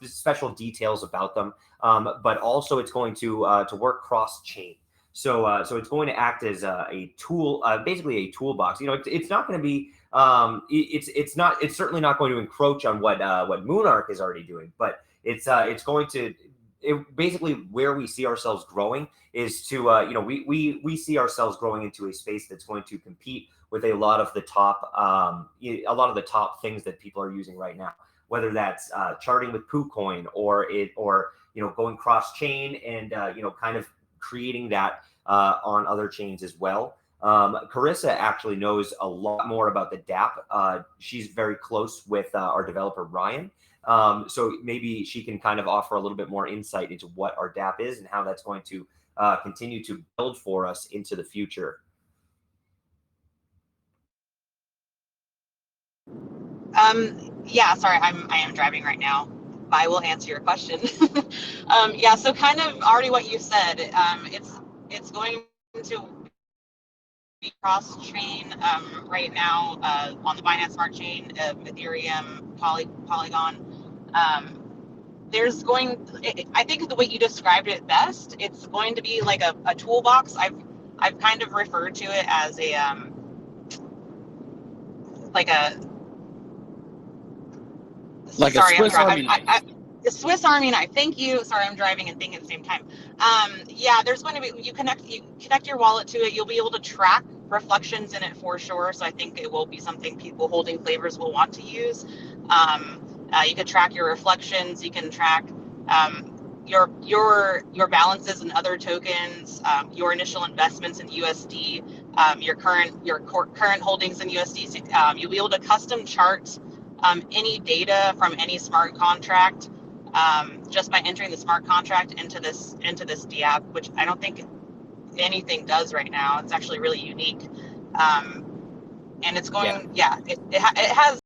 special details about them. But also it's going to work cross-chain. So it's going to act as a tool, basically a toolbox. It's not going to be it's certainly not going to encroach on what Moonarch is already doing, but it's going to basically where we see ourselves growing is to we see ourselves growing into a space that's going to compete with a lot of the top things that people are using right now, whether that's charting with PooCoin or going cross chain and kind of creating that on other chains as well. Carissa actually knows a lot more about the DApp. She's very close with our developer Ryan. So maybe she can kind of offer a little bit more insight into what our DApp is and how that's going to continue to build for us into the future. Yeah, sorry, I am driving right now. I will answer your question. Yeah, so kind of already what you said. It's going to be cross-chain right now on the Binance Smart Chain, Ethereum, Polygon. I think the way you described it best, it's going to be like a toolbox. I've kind of referred to it as a Swiss Army knife. The Swiss Army knife. Thank you. Sorry, I'm driving and thinking at the same time. Yeah, there's going to be you connect your wallet to it. You'll be able to track reflections in it for sure. So I think it will be something people holding Flavors will want to use. You can track your reflections. You can track your balances and other tokens, your initial investments in USD, your current holdings in USD. You'll be able to custom chart any data from any smart contract just by entering the smart contract into this DApp, which I don't think anything does right now. It's actually really unique, and it's going. Yeah, it has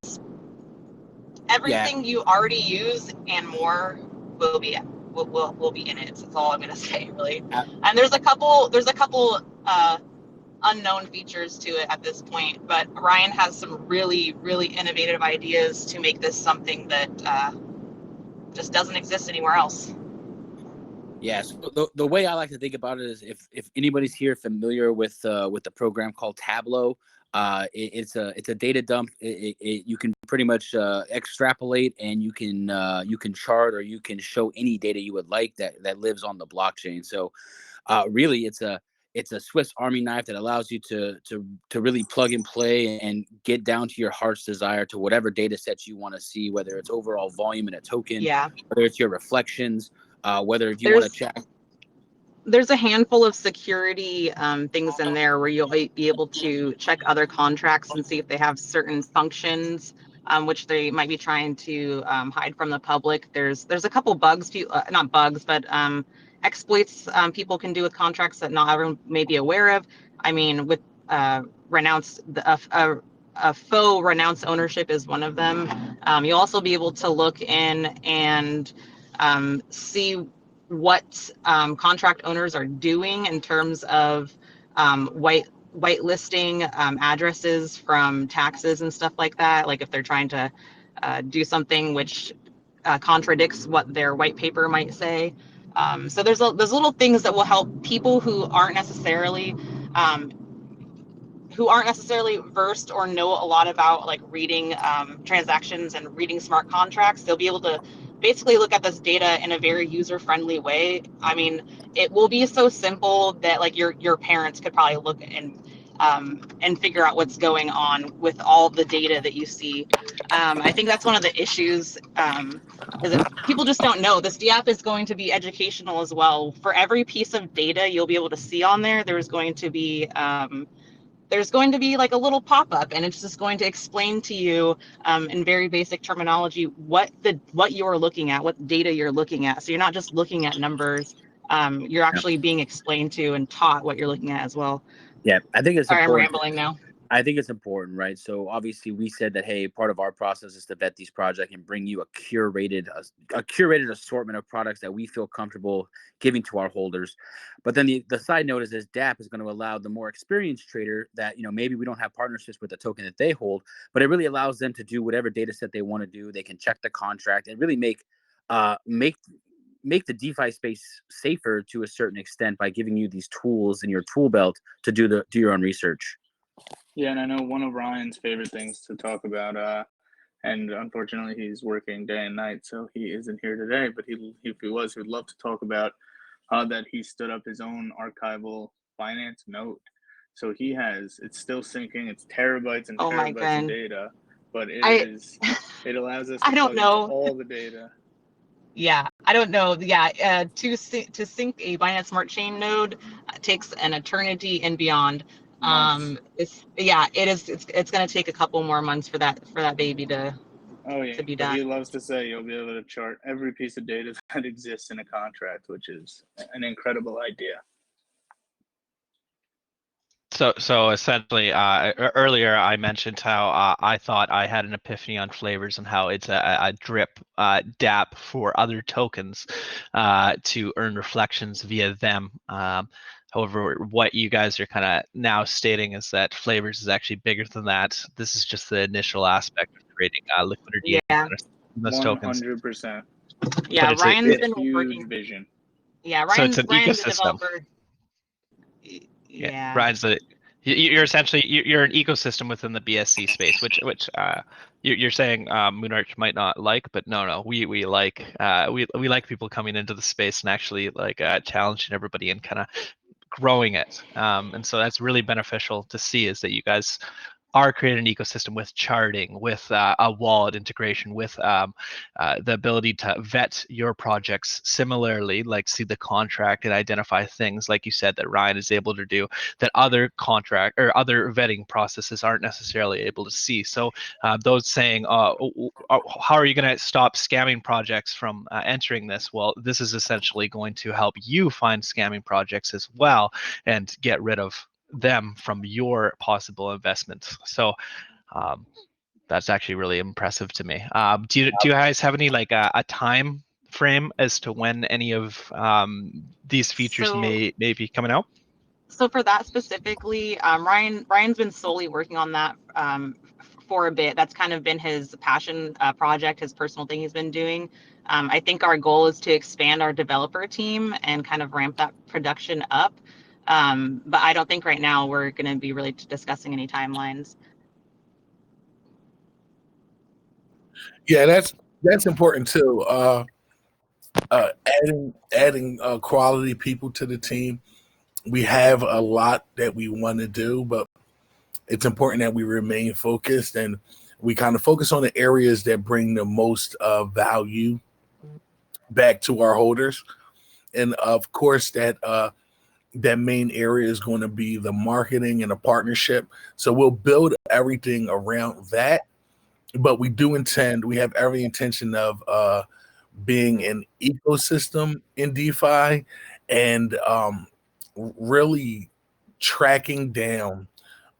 everything you already use and more will be in it. That's all I'm gonna say, really. And there's a couple unknown features to it at this point, but Ryan has some really, really innovative ideas to make this something that just doesn't exist anywhere else. Yes, the way I like to think about it is if anybody's here familiar with the program called Tableau, it's a data dump. You can pretty much extrapolate, and you can chart, or you can show any data you would like that lives on the blockchain. So really it's a Swiss Army knife that allows you to really plug and play and get down to your heart's desire to whatever data sets you want to see, whether it's overall volume in a token, whether it's your reflections, whether if you want to check. There's a handful of security things in there where you'll be able to check other contracts and see if they have certain functions which they might be trying to hide from the public. There's a couple bugs, not bugs, but exploits people can do with contracts that not everyone may be aware of. I mean, with a faux renounced ownership is one of them. You'll also be able to look in and see what contract owners are doing in terms of whitelisting addresses from taxes and stuff like that. Like if they're trying to do something which contradicts what their white paper might say. So there's little things that will help people who aren't necessarily versed or know a lot about like reading transactions and reading smart contracts. They'll be able to basically look at this data in a very user-friendly way. I mean, it will be so simple that like your parents could probably look and figure out what's going on with all the data that you see. I think that's one of the issues, is that people just don't know. This DApp is going to be educational as well. For every piece of data you'll be able to see on there, there's going to be like a little pop-up, and it's just going to explain to you in very basic terminology what you're looking at, what data you're looking at. So you're not just looking at numbers. You're actually being explained to and taught what you're looking at as well. Yeah, I think it's Sorry, important. I'm rambling now. I think it's important, right? So obviously we said that, hey, part of our process is to vet these projects and bring you a curated assortment of products that we feel comfortable giving to our holders. But then the side note is this DApp is going to allow the more experienced trader that, maybe we don't have partnerships with the token that they hold, but it really allows them to do whatever data set they want to do. They can check the contract and really make the DeFi space safer to a certain extent by giving you these tools in your tool belt to do your own research. Yeah, and I know one of Ryan's favorite things to talk about, and unfortunately he's working day and night, so he isn't here today, but if he was, he would love to talk about that he stood up his own archival finance node. So it's still syncing, it's terabytes and terabytes of data, but it allows us to plug into all the data. Yeah, I don't know. Yeah, to sync a Binance Smart Chain node takes an eternity and beyond. It's going to take a couple more months for that baby to be done. He loves to say you'll be able to chart every piece of data that exists in a contract, which is an incredible idea. So essentially, earlier I mentioned how I thought I had an epiphany on Flavors and how it's a drip DApp for other tokens to earn reflections via them. However, what you guys are kind of now stating is that Flavors is actually bigger than that. This is just the initial aspect of creating liquidity in those tokens. 100%. Yeah, Ryan's been huge working. Vision. Yeah, Ryan's the developer. Yeah. Ryan's you're essentially you're an ecosystem within the BSC space, which you're saying Moonarch might not like, but no, we like we like people coming into the space and actually like challenging everybody and kind of growing it. And so that's really beneficial to see, is that you guys are creating an ecosystem with charting, with a wallet integration, with the ability to vet your projects similarly, like see the contract and identify things, like you said, that Ryan is able to do, that other contract or other vetting processes aren't necessarily able to see. So those saying, how are you going to stop scamming projects from entering this? Well, this is essentially going to help you find scamming projects as well and get rid of them from your possible investments. So that's actually really impressive to me. Do you guys have any like a time frame as to when any of these features may be coming out? So for that specifically, Ryan's been solely working on that for a bit. That's kind of been his passion project, his personal thing he's been doing. I think our goal is to expand our developer team and kind of ramp that production up. But I don't think right now we're going to be really discussing any timelines. Yeah, that's important too. Adding quality people to the team. We have a lot that we want to do, but it's important that we remain focused and we kind of focus on the areas that bring the most value back to our holders. And of course, that main area is going to be the marketing and the partnership. So we'll build everything around that. But we have every intention of being an ecosystem in DeFi and really tracking down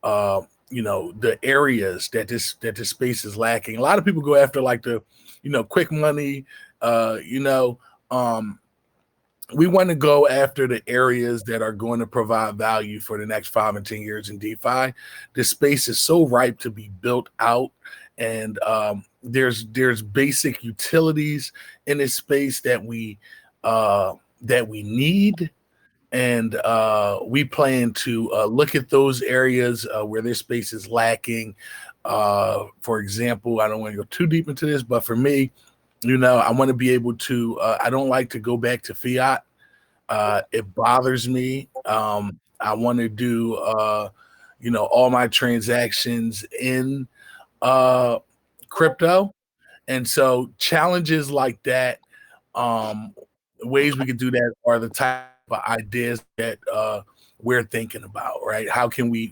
the areas that this space is lacking. A lot of people go after like the quick money. We want to go after the areas that are going to provide value for the next 5 and 10 years in DeFi. This space is so ripe to be built out, and there's basic utilities in this space that we need. And we plan to look at those areas where this space is lacking. For example, I don't want to go too deep into this, but for me, I want to be able to. I don't like to go back to fiat. It bothers me. I want to do, all my transactions in crypto. And so challenges like that, ways we could do that are the type of ideas that we're thinking about, right?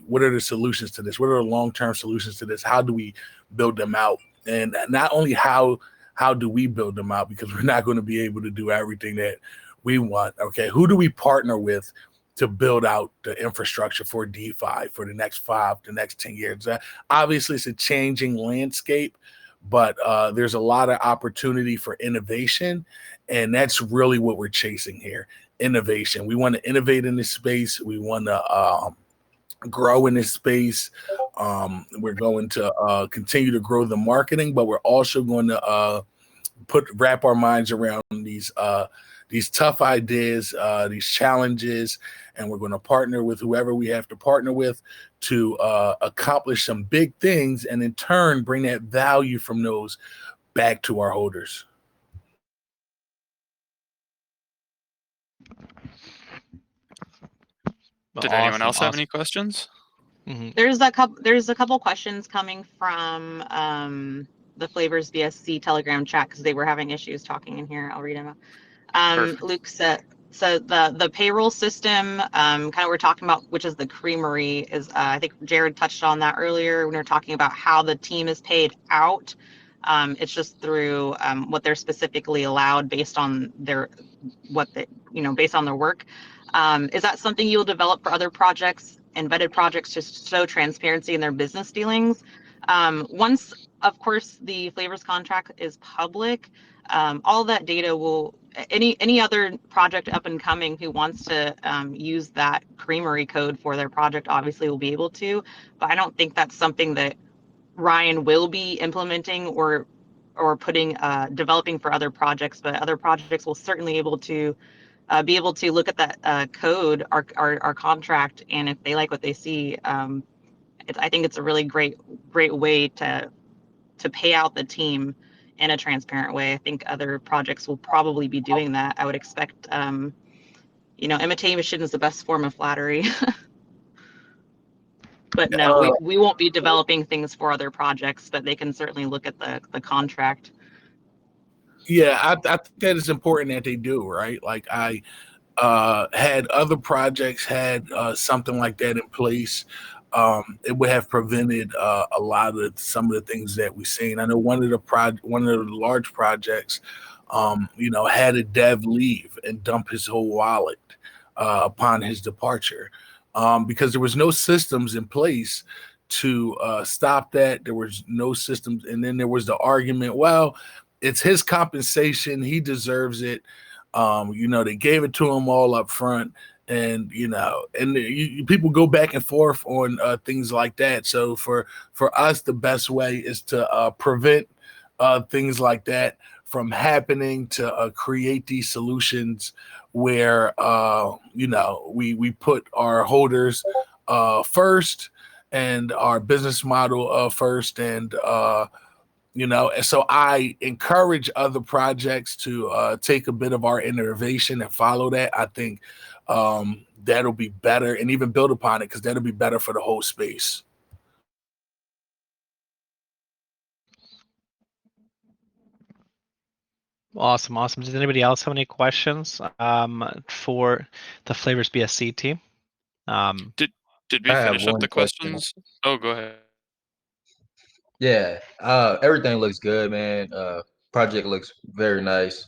What are the solutions to this? What are the long-term solutions to this? How do we build them out? And not only how do we build them out, because we're not going to be able to do everything that we want. Okay, who do we partner with to build out the infrastructure for DeFi for the next 10 years? Obviously, it's a changing landscape, but there's a lot of opportunity for innovation, and that's really what we're chasing here. Innovation. We want to innovate in this space. We want to grow in this space. We're going to continue to grow the marketing, but we're also going to wrap our minds around these tough ideas, these challenges, and we're going to partner with whoever we have to partner with to accomplish some big things, and in turn bring that value from those back to our holders. Did anyone else have any questions? Mm-hmm. There's a couple questions coming from the Flavors BSc Telegram chat because they were having issues talking in here. I'll read them out. Luke said, so the payroll system, kind of we're talking about, which is the creamery, is I think Jared touched on that earlier when we were talking about how the team is paid out. It's just through what they're specifically allowed based on based on their work. Is that something you'll develop for other projects and vetted projects to show transparency in their business dealings? Once, of course, the Flavors contract is public, all that data will, any other project up and coming who wants to use that creamery code for their project obviously will be able to, but I don't think that's something that Ryan will be implementing or putting developing for other projects, but other projects will certainly be able to look at that code, our contract, and if they like what they see, I think it's a really great way to pay out the team in a transparent way. I think other projects will probably be doing that. I would expect, imitation is the best form of flattery. But no, we won't be developing things for other projects, but they can certainly look at the contract. Yeah, I think that is important that they do, right? Like I had other projects had something like that in place. It would have prevented a lot of some of the things that we've seen. I know one of the large projects, had a dev leave and dump his whole wallet upon his departure, because there was no systems in place to stop that. There was no systems, and then there was the argument, well, it's his compensation, he deserves it. They gave it to him all up front, and people go back and forth on things like that. So for us, the best way is to prevent things like that from happening, to create these solutions where we put our holders first, and our business model first, and and so I encourage other projects to take a bit of our innovation and follow that. I think that'll be better, and even build upon it, because that'll be better for the whole space. Awesome. Does anybody else have any questions for the Flavors BSc team? Did we finish up the questions? Oh, go ahead. Yeah, everything looks good, man. Project looks very nice.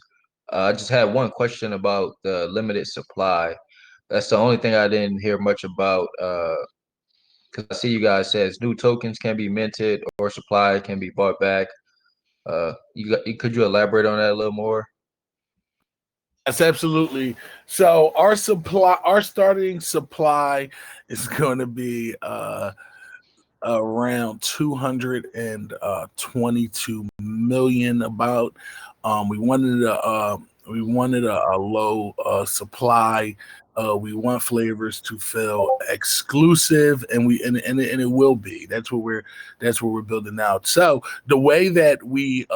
I just had one question about the limited supply. That's the only thing I didn't hear much about. Because I see you guys says new tokens can be minted or supply can be bought back. Could you elaborate on that a little more? Yes, absolutely. So our starting supply is going to be around 222 million. About we wanted a low supply We want Flavors to feel exclusive, and it will be. That's what we're building out. So the way that we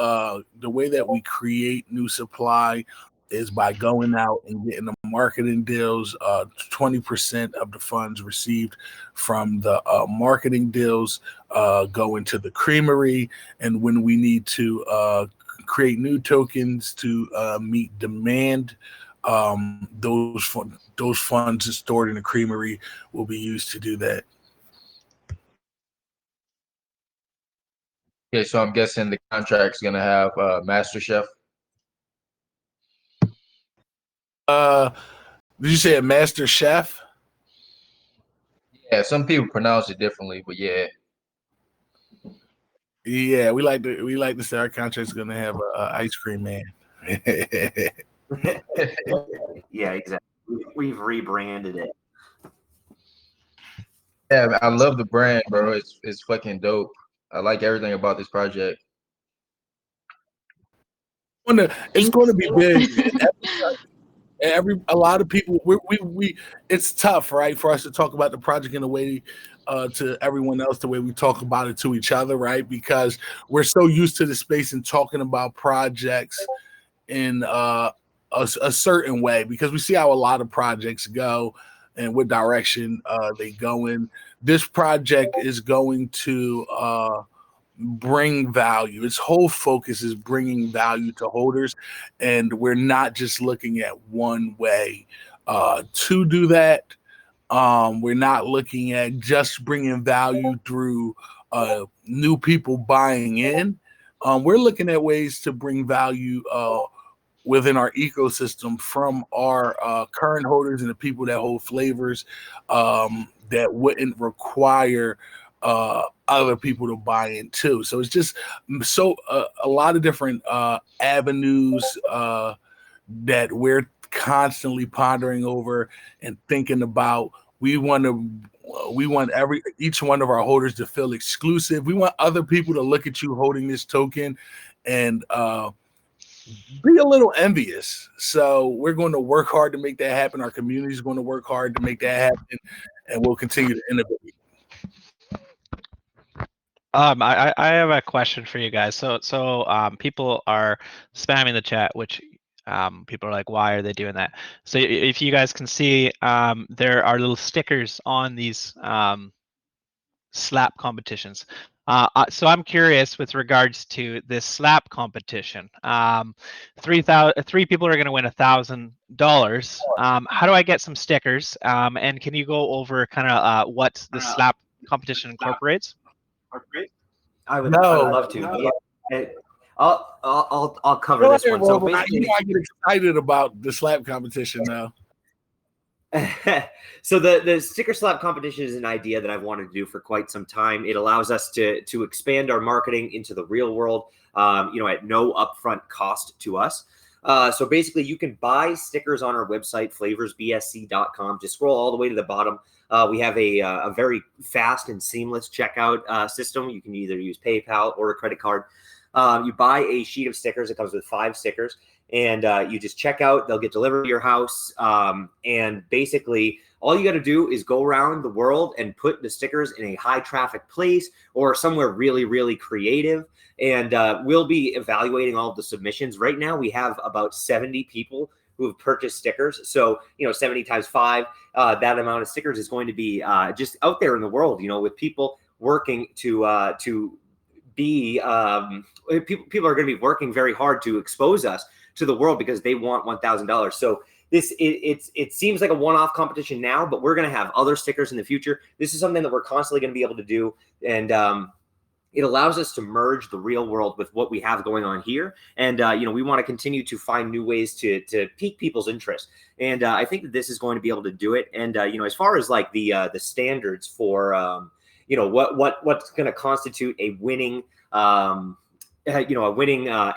create new supply is by going out and getting the marketing deals. 20% of the funds received from the marketing deals go into the creamery, and when we need to create new tokens to meet demand, those funds stored in the creamery will be used to do that. Okay, so I'm guessing the contract's gonna have Master Chef. Did you say a Master Chef? Yeah, some people pronounce it differently, but yeah. Yeah, we like to say our contract's gonna have a ice cream man. Yeah, exactly. We've rebranded it. Yeah, I love the brand, bro. It's fucking dope. I like everything about this project. It's going to be big. A lot of people, we it's tough, right, for us to talk about the project in a way to everyone else the way we talk about it to each other, right? Because we're so used to the space and talking about projects in a certain way, because we see how a lot of projects go and what direction they go in. This project is going to bring value. Its whole focus is bringing value to holders, and we're not just looking at one way to do that. We're not looking at just bringing value through new people buying in. We're looking at ways to bring value within our ecosystem from our current holders and the people that hold Flavors that wouldn't require other people to buy in too. So it's just a lot of different avenues that we're constantly pondering over and thinking about. We want each one of our holders to feel exclusive. We want other people to look at you holding this token and be a little envious. So we're going to work hard to make that happen. Our community is going to work hard to make that happen, and we'll continue to innovate. I have a question for you guys. So people are spamming the chat, which people are like, why are they doing that? So if you guys can see, there are little stickers on these slap competitions. So I'm curious with regards to this slap competition. 3 people are going to win $1,000. How do I get some stickers? And can you go over kind of what the slap competition incorporates? I would love to. Yeah. I'll cover this one. So basically, I get excited about the slap competition now. So the sticker slap competition is an idea that I've wanted to do for quite some time. It allows us to expand our marketing into the real world, at no upfront cost to us. So basically, you can buy stickers on our website, flavorsbsc.com. Just scroll all the way to the bottom. We have a very fast and seamless checkout system. You can either use PayPal or a credit card. You buy a sheet of stickers. It comes with 5 stickers. And you just check out. They'll get delivered to your house. And basically, all you got to do is go around the world and put the stickers in a high traffic place or somewhere really, really creative. And we'll be evaluating all of the submissions. Right now, we have about 70 people who have purchased stickers. So, 70 times 5, that amount of stickers is going to be just out there in the world, with people working to be people are going to be working very hard to expose us to the world because they want $1,000. So it seems like a one-off competition now, but we're going to have other stickers in the future. This is something that we're constantly going to be able to do, and it allows us to merge the real world with what we have going on here. And we want to continue to find new ways to pique people's interest. And I think that this is going to be able to do it. And as far as like the standards for what's going to constitute a winning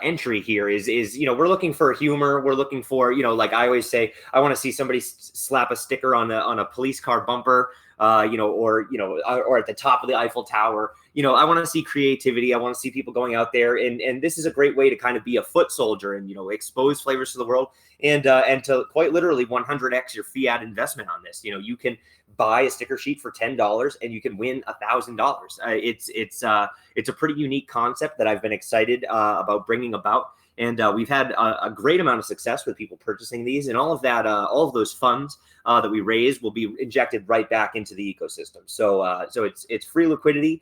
entry here is we're looking for humor. We're looking for, like I always say, I want to see somebody slap a sticker on a police car bumper. or at the top of the Eiffel Tower. I want to see creativity. I want to see people going out there, and this is a great way to kind of be a foot soldier and expose flavors to the world, and to quite literally 100x your fiat investment on this. You can buy a sticker sheet for $10 and you can win $1,000. It's a pretty unique concept that I've been excited about bringing about. And we've had a great amount of success with people purchasing these, and all of that, all of those funds that we raise will be injected right back into the ecosystem. So it's free liquidity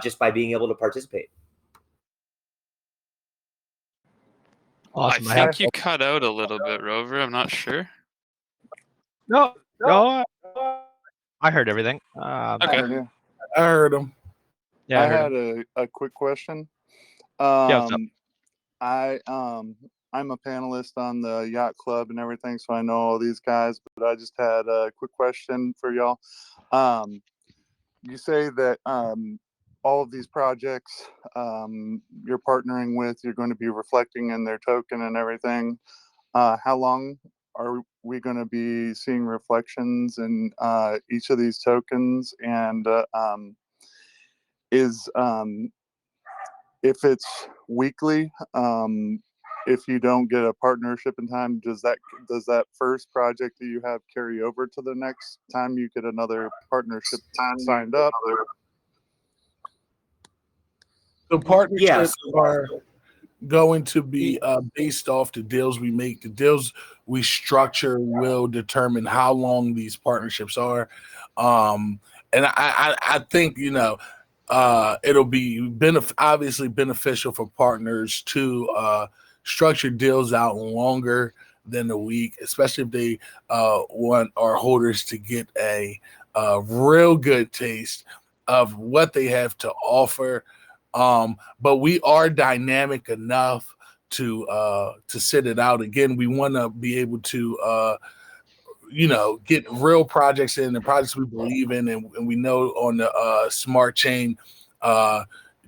just by being able to participate. Awesome. I think you cut out a little bit, Rover. I'm not sure. No, I heard everything. Okay. I heard him. Yeah, I heard had him. a quick question. Yeah, what's up? I'm a panelist on the yacht club and everything, so I know all these guys, but I just had a quick question for y'all. You say that all of these projects you're partnering with, you're going to be reflecting in their token and everything. How long are we going to be seeing reflections in each of these tokens? And if it's weekly, if you don't get a partnership in time, does that first project that you have carry over to the next time you get another partnership signed up? The partnerships are going to be based off the deals we make. The deals we structure will determine how long these partnerships are. And I think, it'll be obviously beneficial for partners to structure deals out longer than a week, especially if they want our holders to get a real good taste of what they have to offer. But we are dynamic enough to sit it out. Again, we want to be able to get real projects in, the projects we believe in, and we know on the smart chain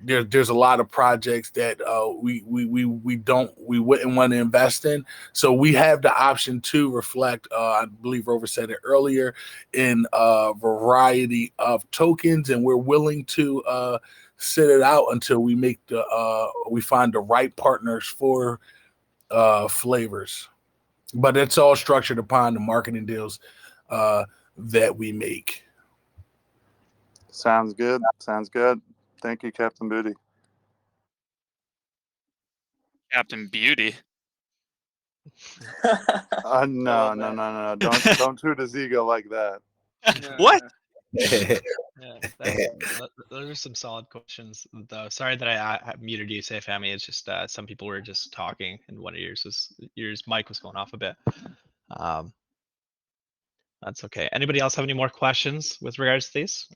there's a lot of projects that we wouldn't want to invest in. So we have the option to reflect, I believe Rover said it earlier, in a variety of tokens, and we're willing to sit it out until we we find the right partners for flavors. But it's all structured upon the marketing deals that we make. Sounds good. Thank you, Captain Booty. Captain Beauty. No. Don't toot his ego like that. What? Those are some solid questions, though. Sorry that I muted you, Say Family. It's just some people were just talking, and one of your mic was going off a bit. That's okay. Anybody else have any more questions with regards to these?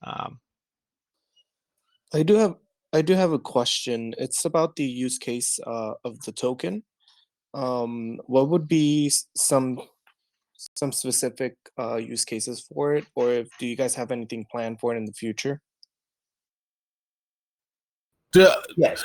I do have a question. It's about the use case of the token. What would be some specific use cases for it, or do you guys have anything planned for it in the future? Yes.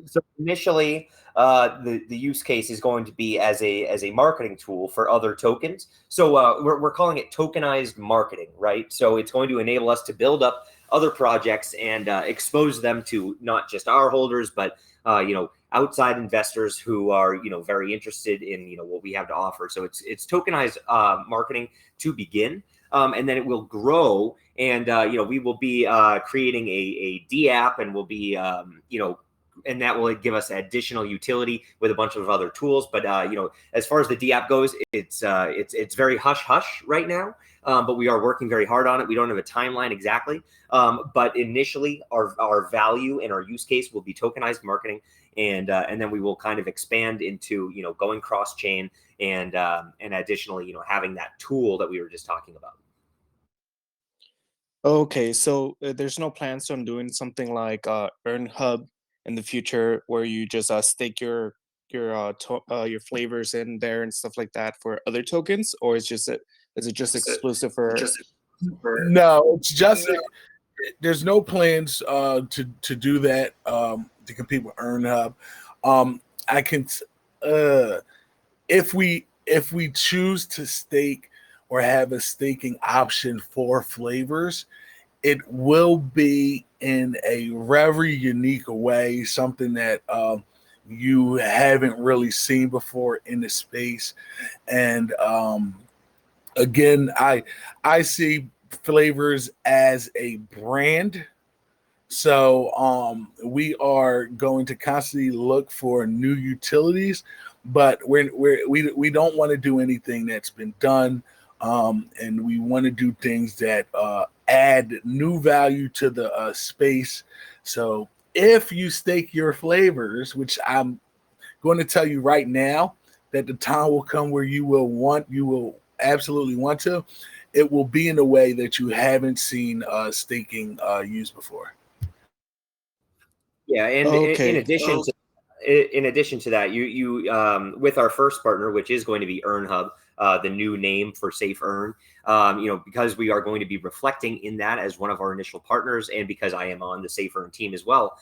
So initially, the use case is going to be as a marketing tool for other tokens. So we're calling it tokenized marketing, right? So it's going to enable us to build up other projects and expose them to not just our holders, but outside investors who are very interested in what we have to offer. So it's tokenized marketing to begin. And then it will grow, and we will be creating a D app, and we'll be and that will give us additional utility with a bunch of other tools. But as far as the D app goes, it's very hush hush right now. But we are working very hard on it. We don't have a timeline exactly. But initially, our value and our use case will be tokenized marketing, and then we will kind of expand into going cross chain and additionally having that tool that we were just talking about. Okay, so there's no plans on doing something like Earn Hub in the future, where you just stake your flavors in there and stuff like that for other tokens, or is it just exclusive for? No, it's just there's no plans to do that to compete with Earn Hub. I can if we choose to stake or have a staking option for flavors, it will be in a very unique way, something that you haven't really seen before in the space. And again, I see flavors as a brand. So we are going to constantly look for new utilities, but we don't want to do anything that's been done, and we want to do things that add new value to the space. So if you stake your flavors, which I'm going to tell you right now, that the time will come where you will absolutely want to. It will be in a way that you haven't seen staking used before. Yeah, and Okay. in addition to that, you with our first partner, which is going to be EarnHub, the new name for Safe Earn, because we are going to be reflecting in that as one of our initial partners, and because I am on the Safe Earn team as well,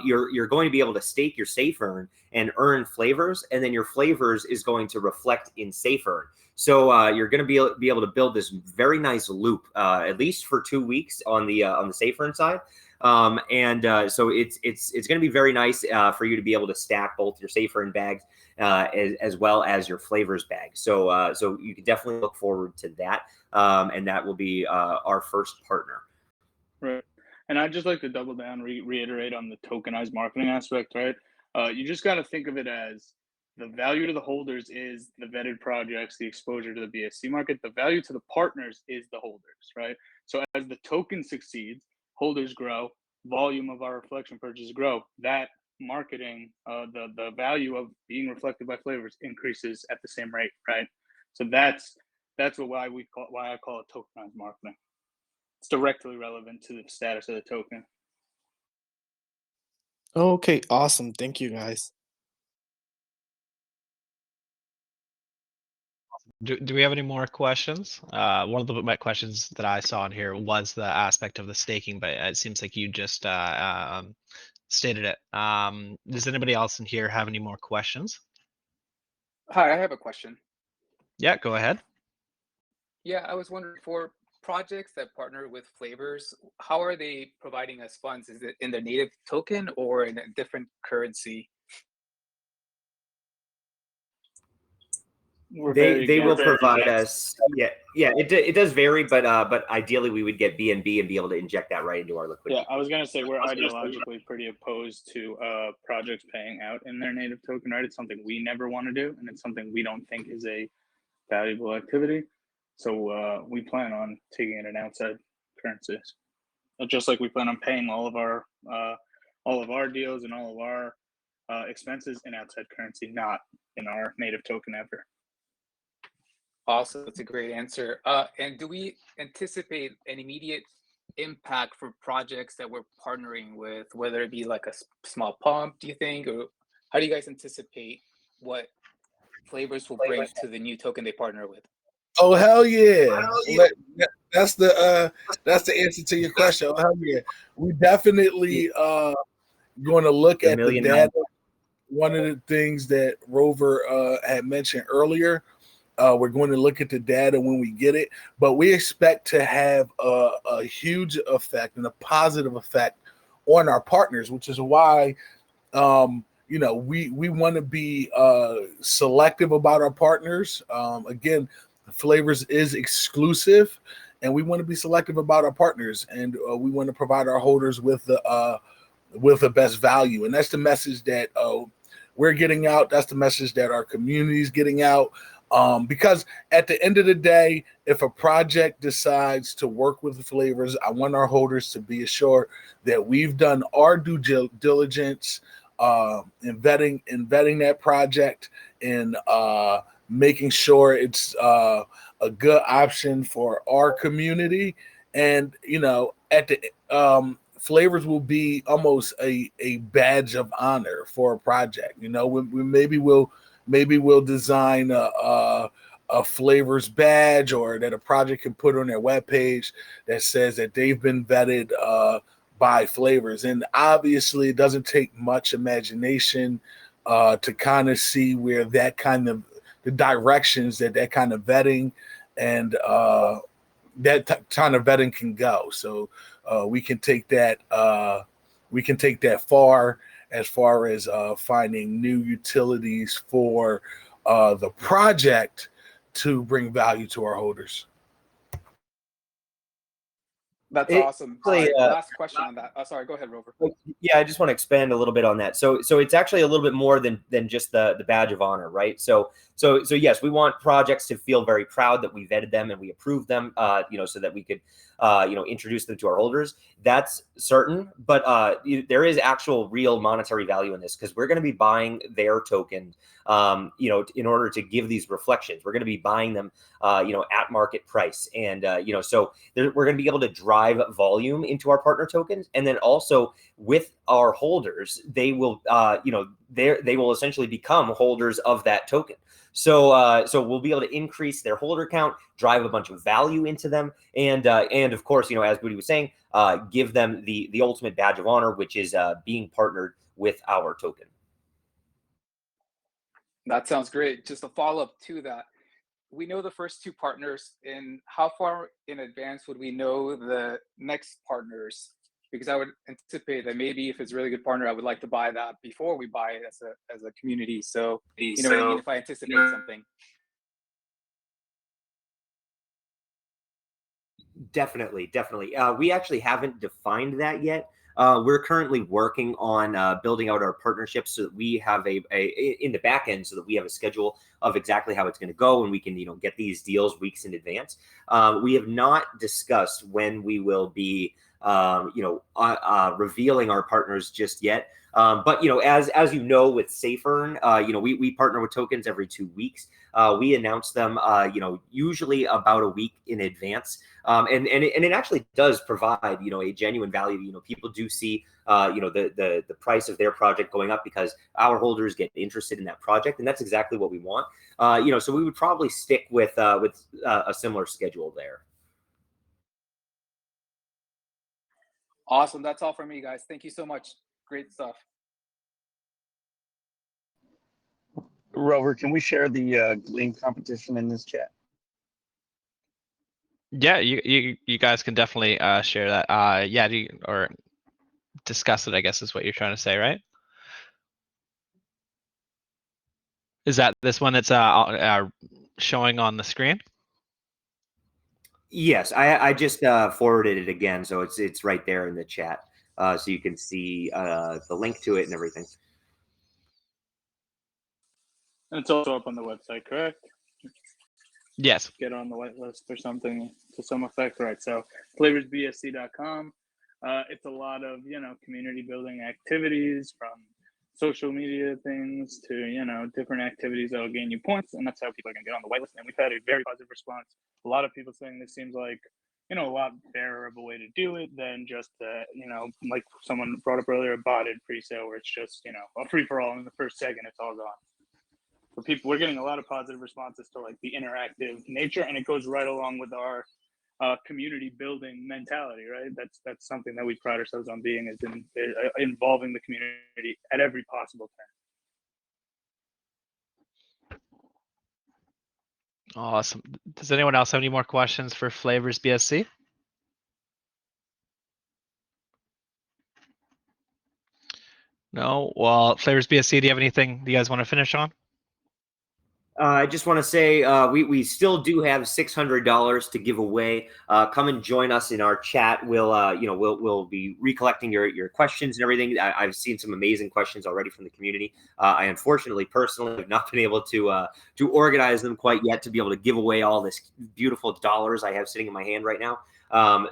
you're going to be able to stake your Safe Earn and earn flavors, and then your flavors is going to reflect in Safe Earn. So you're going to be able to build this very nice loop, at least for 2 weeks on the Safe Earn side. So it's going to be very nice for you to be able to stack both your Safe Earn bags as well as your flavors bag. So you can definitely look forward to that, and that will be our first partner. Right. And I'd just like to double down, reiterate on the tokenized marketing aspect, right? You just got to think of it as the value to the holders is the vetted projects, the exposure to the BSC market. The value to the partners is the holders, right? So as the token succeeds, holders grow, volume of our reflection purchases grow. That marketing, the value of being reflected by flavors increases at the same rate, right? So that's why I call it tokenized marketing. It's directly relevant to the status of the token. Okay, awesome. Thank you, guys. Do we have any more questions? One of the questions that I saw in here was the aspect of the staking, but it seems like you just stated it. Does anybody else in here have any more questions? Hi, I have a question. Yeah, go ahead. Yeah, I was wondering, for projects that partner with Flavors, how are they providing us funds? Is it in their native token or in a different currency? They will provide us. Yeah, it does vary, but ideally we would get BNB and be able to inject that right into our liquidity. Yeah, I was gonna say we're ideologically pretty opposed to projects paying out in their native token, right? It's something we never want to do, and it's something we don't think is a valuable activity. So we plan on taking it in outside currencies, just like we plan on paying all of our deals and all of our expenses in outside currency, not in our native token ever. Awesome, that's a great answer. And do we anticipate an immediate impact for projects that we're partnering with, whether it be like a small pump, do you think, or how do you guys anticipate what Flavors will bring to the new token they partner with? Oh hell yeah! That's the answer to your question. Oh hell yeah! We definitely going to look at the data. One of the things that Rover had mentioned earlier, we're going to look at the data when we get it, but we expect to have a huge effect and a positive effect on our partners, which is why we want to be selective about our partners. Again, Flavors is exclusive, and we want to be selective about our partners, and we want to provide our holders with the best value, and that's the message that we're getting out. That's the message that our community is getting out. Because at the end of the day, if a project decides to work with Flavors, I want our holders to be assured that we've done our due diligence in vetting that project and making sure it's a good option for our community. And at the Flavors will be almost a badge of honor for a project. Maybe we'll design a Flavors badge, or that a project can put on their webpage that says that they've been vetted by Flavors. And obviously it doesn't take much imagination to kind of see where that kind of the directions that kind of vetting and that kind of vetting can go. So we can take that far as finding new utilities for the project to bring value to our holders. That's It- awesome. actually, Last question on that. Oh, sorry, go ahead, Rover. Yeah, I just want to expand a little bit on that. So it's actually a little bit more than just the badge of honor, right? So yes, we want projects to feel very proud that we vetted them and we approved them, so that we could introduce them to our holders. That's certain, but there is actual real monetary value in this, because we're going to be buying their token, in order to give these reflections. We're going to be buying them, at market price, and so we're going to be able to drive volume into our partner tokens, and then also with our holders, they will, they will essentially become holders of that token. So we'll be able to increase their holder count, drive a bunch of value into them, and of course, as Booty was saying, give them the ultimate badge of honor, which is being partnered with our token. That sounds great. Just a follow up to that. We know the first two partners, and how far in advance would we know the next partners? Because I would anticipate that maybe if it's a really good partner, I would like to buy that before we buy it as a community. So you know what I mean? If I anticipate something. Definitely. We actually haven't defined that yet. We're currently working on building out our partnerships so that we have a in the back end, so that we have a schedule of exactly how it's going to go, and we can get these deals weeks in advance. We have not discussed when we will be revealing our partners just yet. But as with SafeEarn, we partner with tokens every 2 weeks. We announce them, usually about a week in advance, and it actually does provide a genuine value. People do see the price of their project going up because our holders get interested in that project, and that's exactly what we want. So we would probably stick with a similar schedule there. Awesome. That's all for me, guys. Thank you so much. Great stuff. Rover, can we share the Gleam competition in this chat? Yeah, you guys can definitely share that. Or discuss it, I guess is what you're trying to say, right? Is that this one that's showing on the screen? Yes, I just forwarded it again, so it's right there in the chat, so you can see the link to it and everything. And it's also up on the website, correct? Yes. Get on the whitelist or something to some effect, right? So flavorsbsc.com. It's a lot of community building activities, from social media things to different activities that'll gain you points, and that's how people are gonna get on the whitelist. And we've had a very positive response. A lot of people saying this seems like a lot fairer of a way to do it than just like someone brought up earlier, a botted pre-sale where it's just a free for all, and in the first second it's all gone. For people, we're getting a lot of positive responses to like the interactive nature, and it goes right along with our community building mentality, right? That's something that we pride ourselves on being, is involving the community at every possible turn. Awesome. Does anyone else have any more questions for Flavors BSc? No? Well, Flavors BSc, do you have anything you guys want to finish on? I just want to say we still do have $600 to give away. Come and join us in our chat. We'll be recollecting your questions and everything. I've seen some amazing questions already from the community. I unfortunately, personally, have not been able to organize them quite yet to be able to give away all this beautiful dollars I have sitting in my hand right now.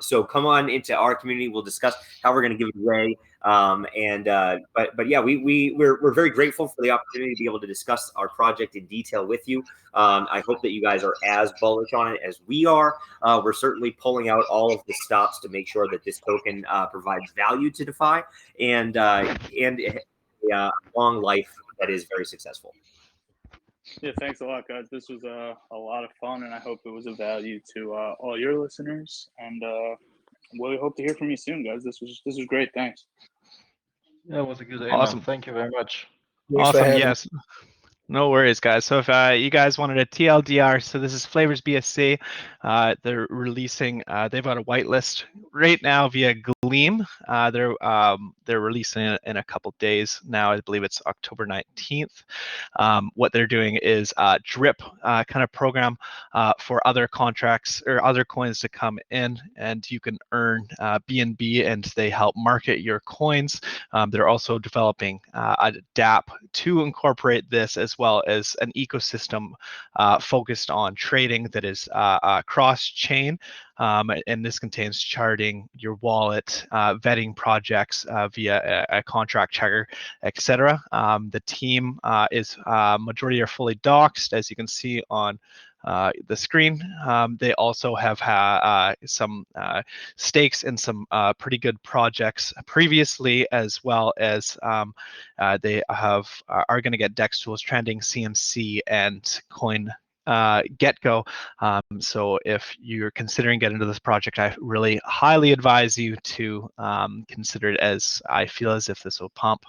So come on into our community. We'll discuss how we're going to give it away. But yeah, we're very grateful for the opportunity to be able to discuss our project in detail with you. I hope that you guys are as bullish on it as we are. We're certainly pulling out all of the stops to make sure that this token provides value to DeFi and a long life that is very successful. Yeah, thanks a lot, guys. This was a lot of fun, and I hope it was of value to all your listeners. And we hope to hear from you soon, guys. This was great. Thanks. Yeah, it was a good Awesome. Thank you very much. Awesome. Yes. No worries, guys. So if you guys wanted a TLDR, so this is Flavors BSc. They're releasing. They've got a whitelist right now via Gleam. They're releasing it in a couple days now. I believe it's October 19th. What they're doing is drip kind of program for other contracts or other coins to come in, and you can earn BNB, and they help market your coins. They're also developing a DApp to incorporate this, as well as an ecosystem focused on trading that is cross-chain. And this contains charting your wallet, vetting projects via a contract checker, etc. The team is majority are fully doxed, as you can see on the screen. They also have some stakes in some pretty good projects previously, as well as they are going to get DEX tools trending, CMC, and coin get-go. So if you're considering getting into this project, I really highly advise you to consider it, as I feel as if this will pump.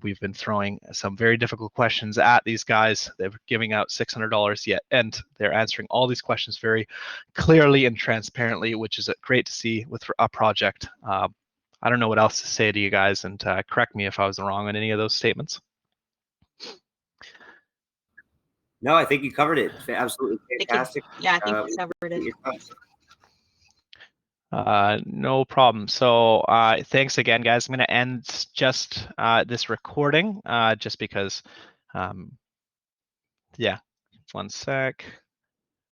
We've been throwing some very difficult questions at these guys. They're giving out $600 yet, and they're answering all these questions very clearly and transparently, which is great to see with a project. I don't know what else to say to you guys, and correct me if I was wrong on any of those statements. No, I think you covered it. Absolutely fantastic. I think you covered it. No problem. So thanks again, guys. I'm going to end just this recording just because, yeah, one sec.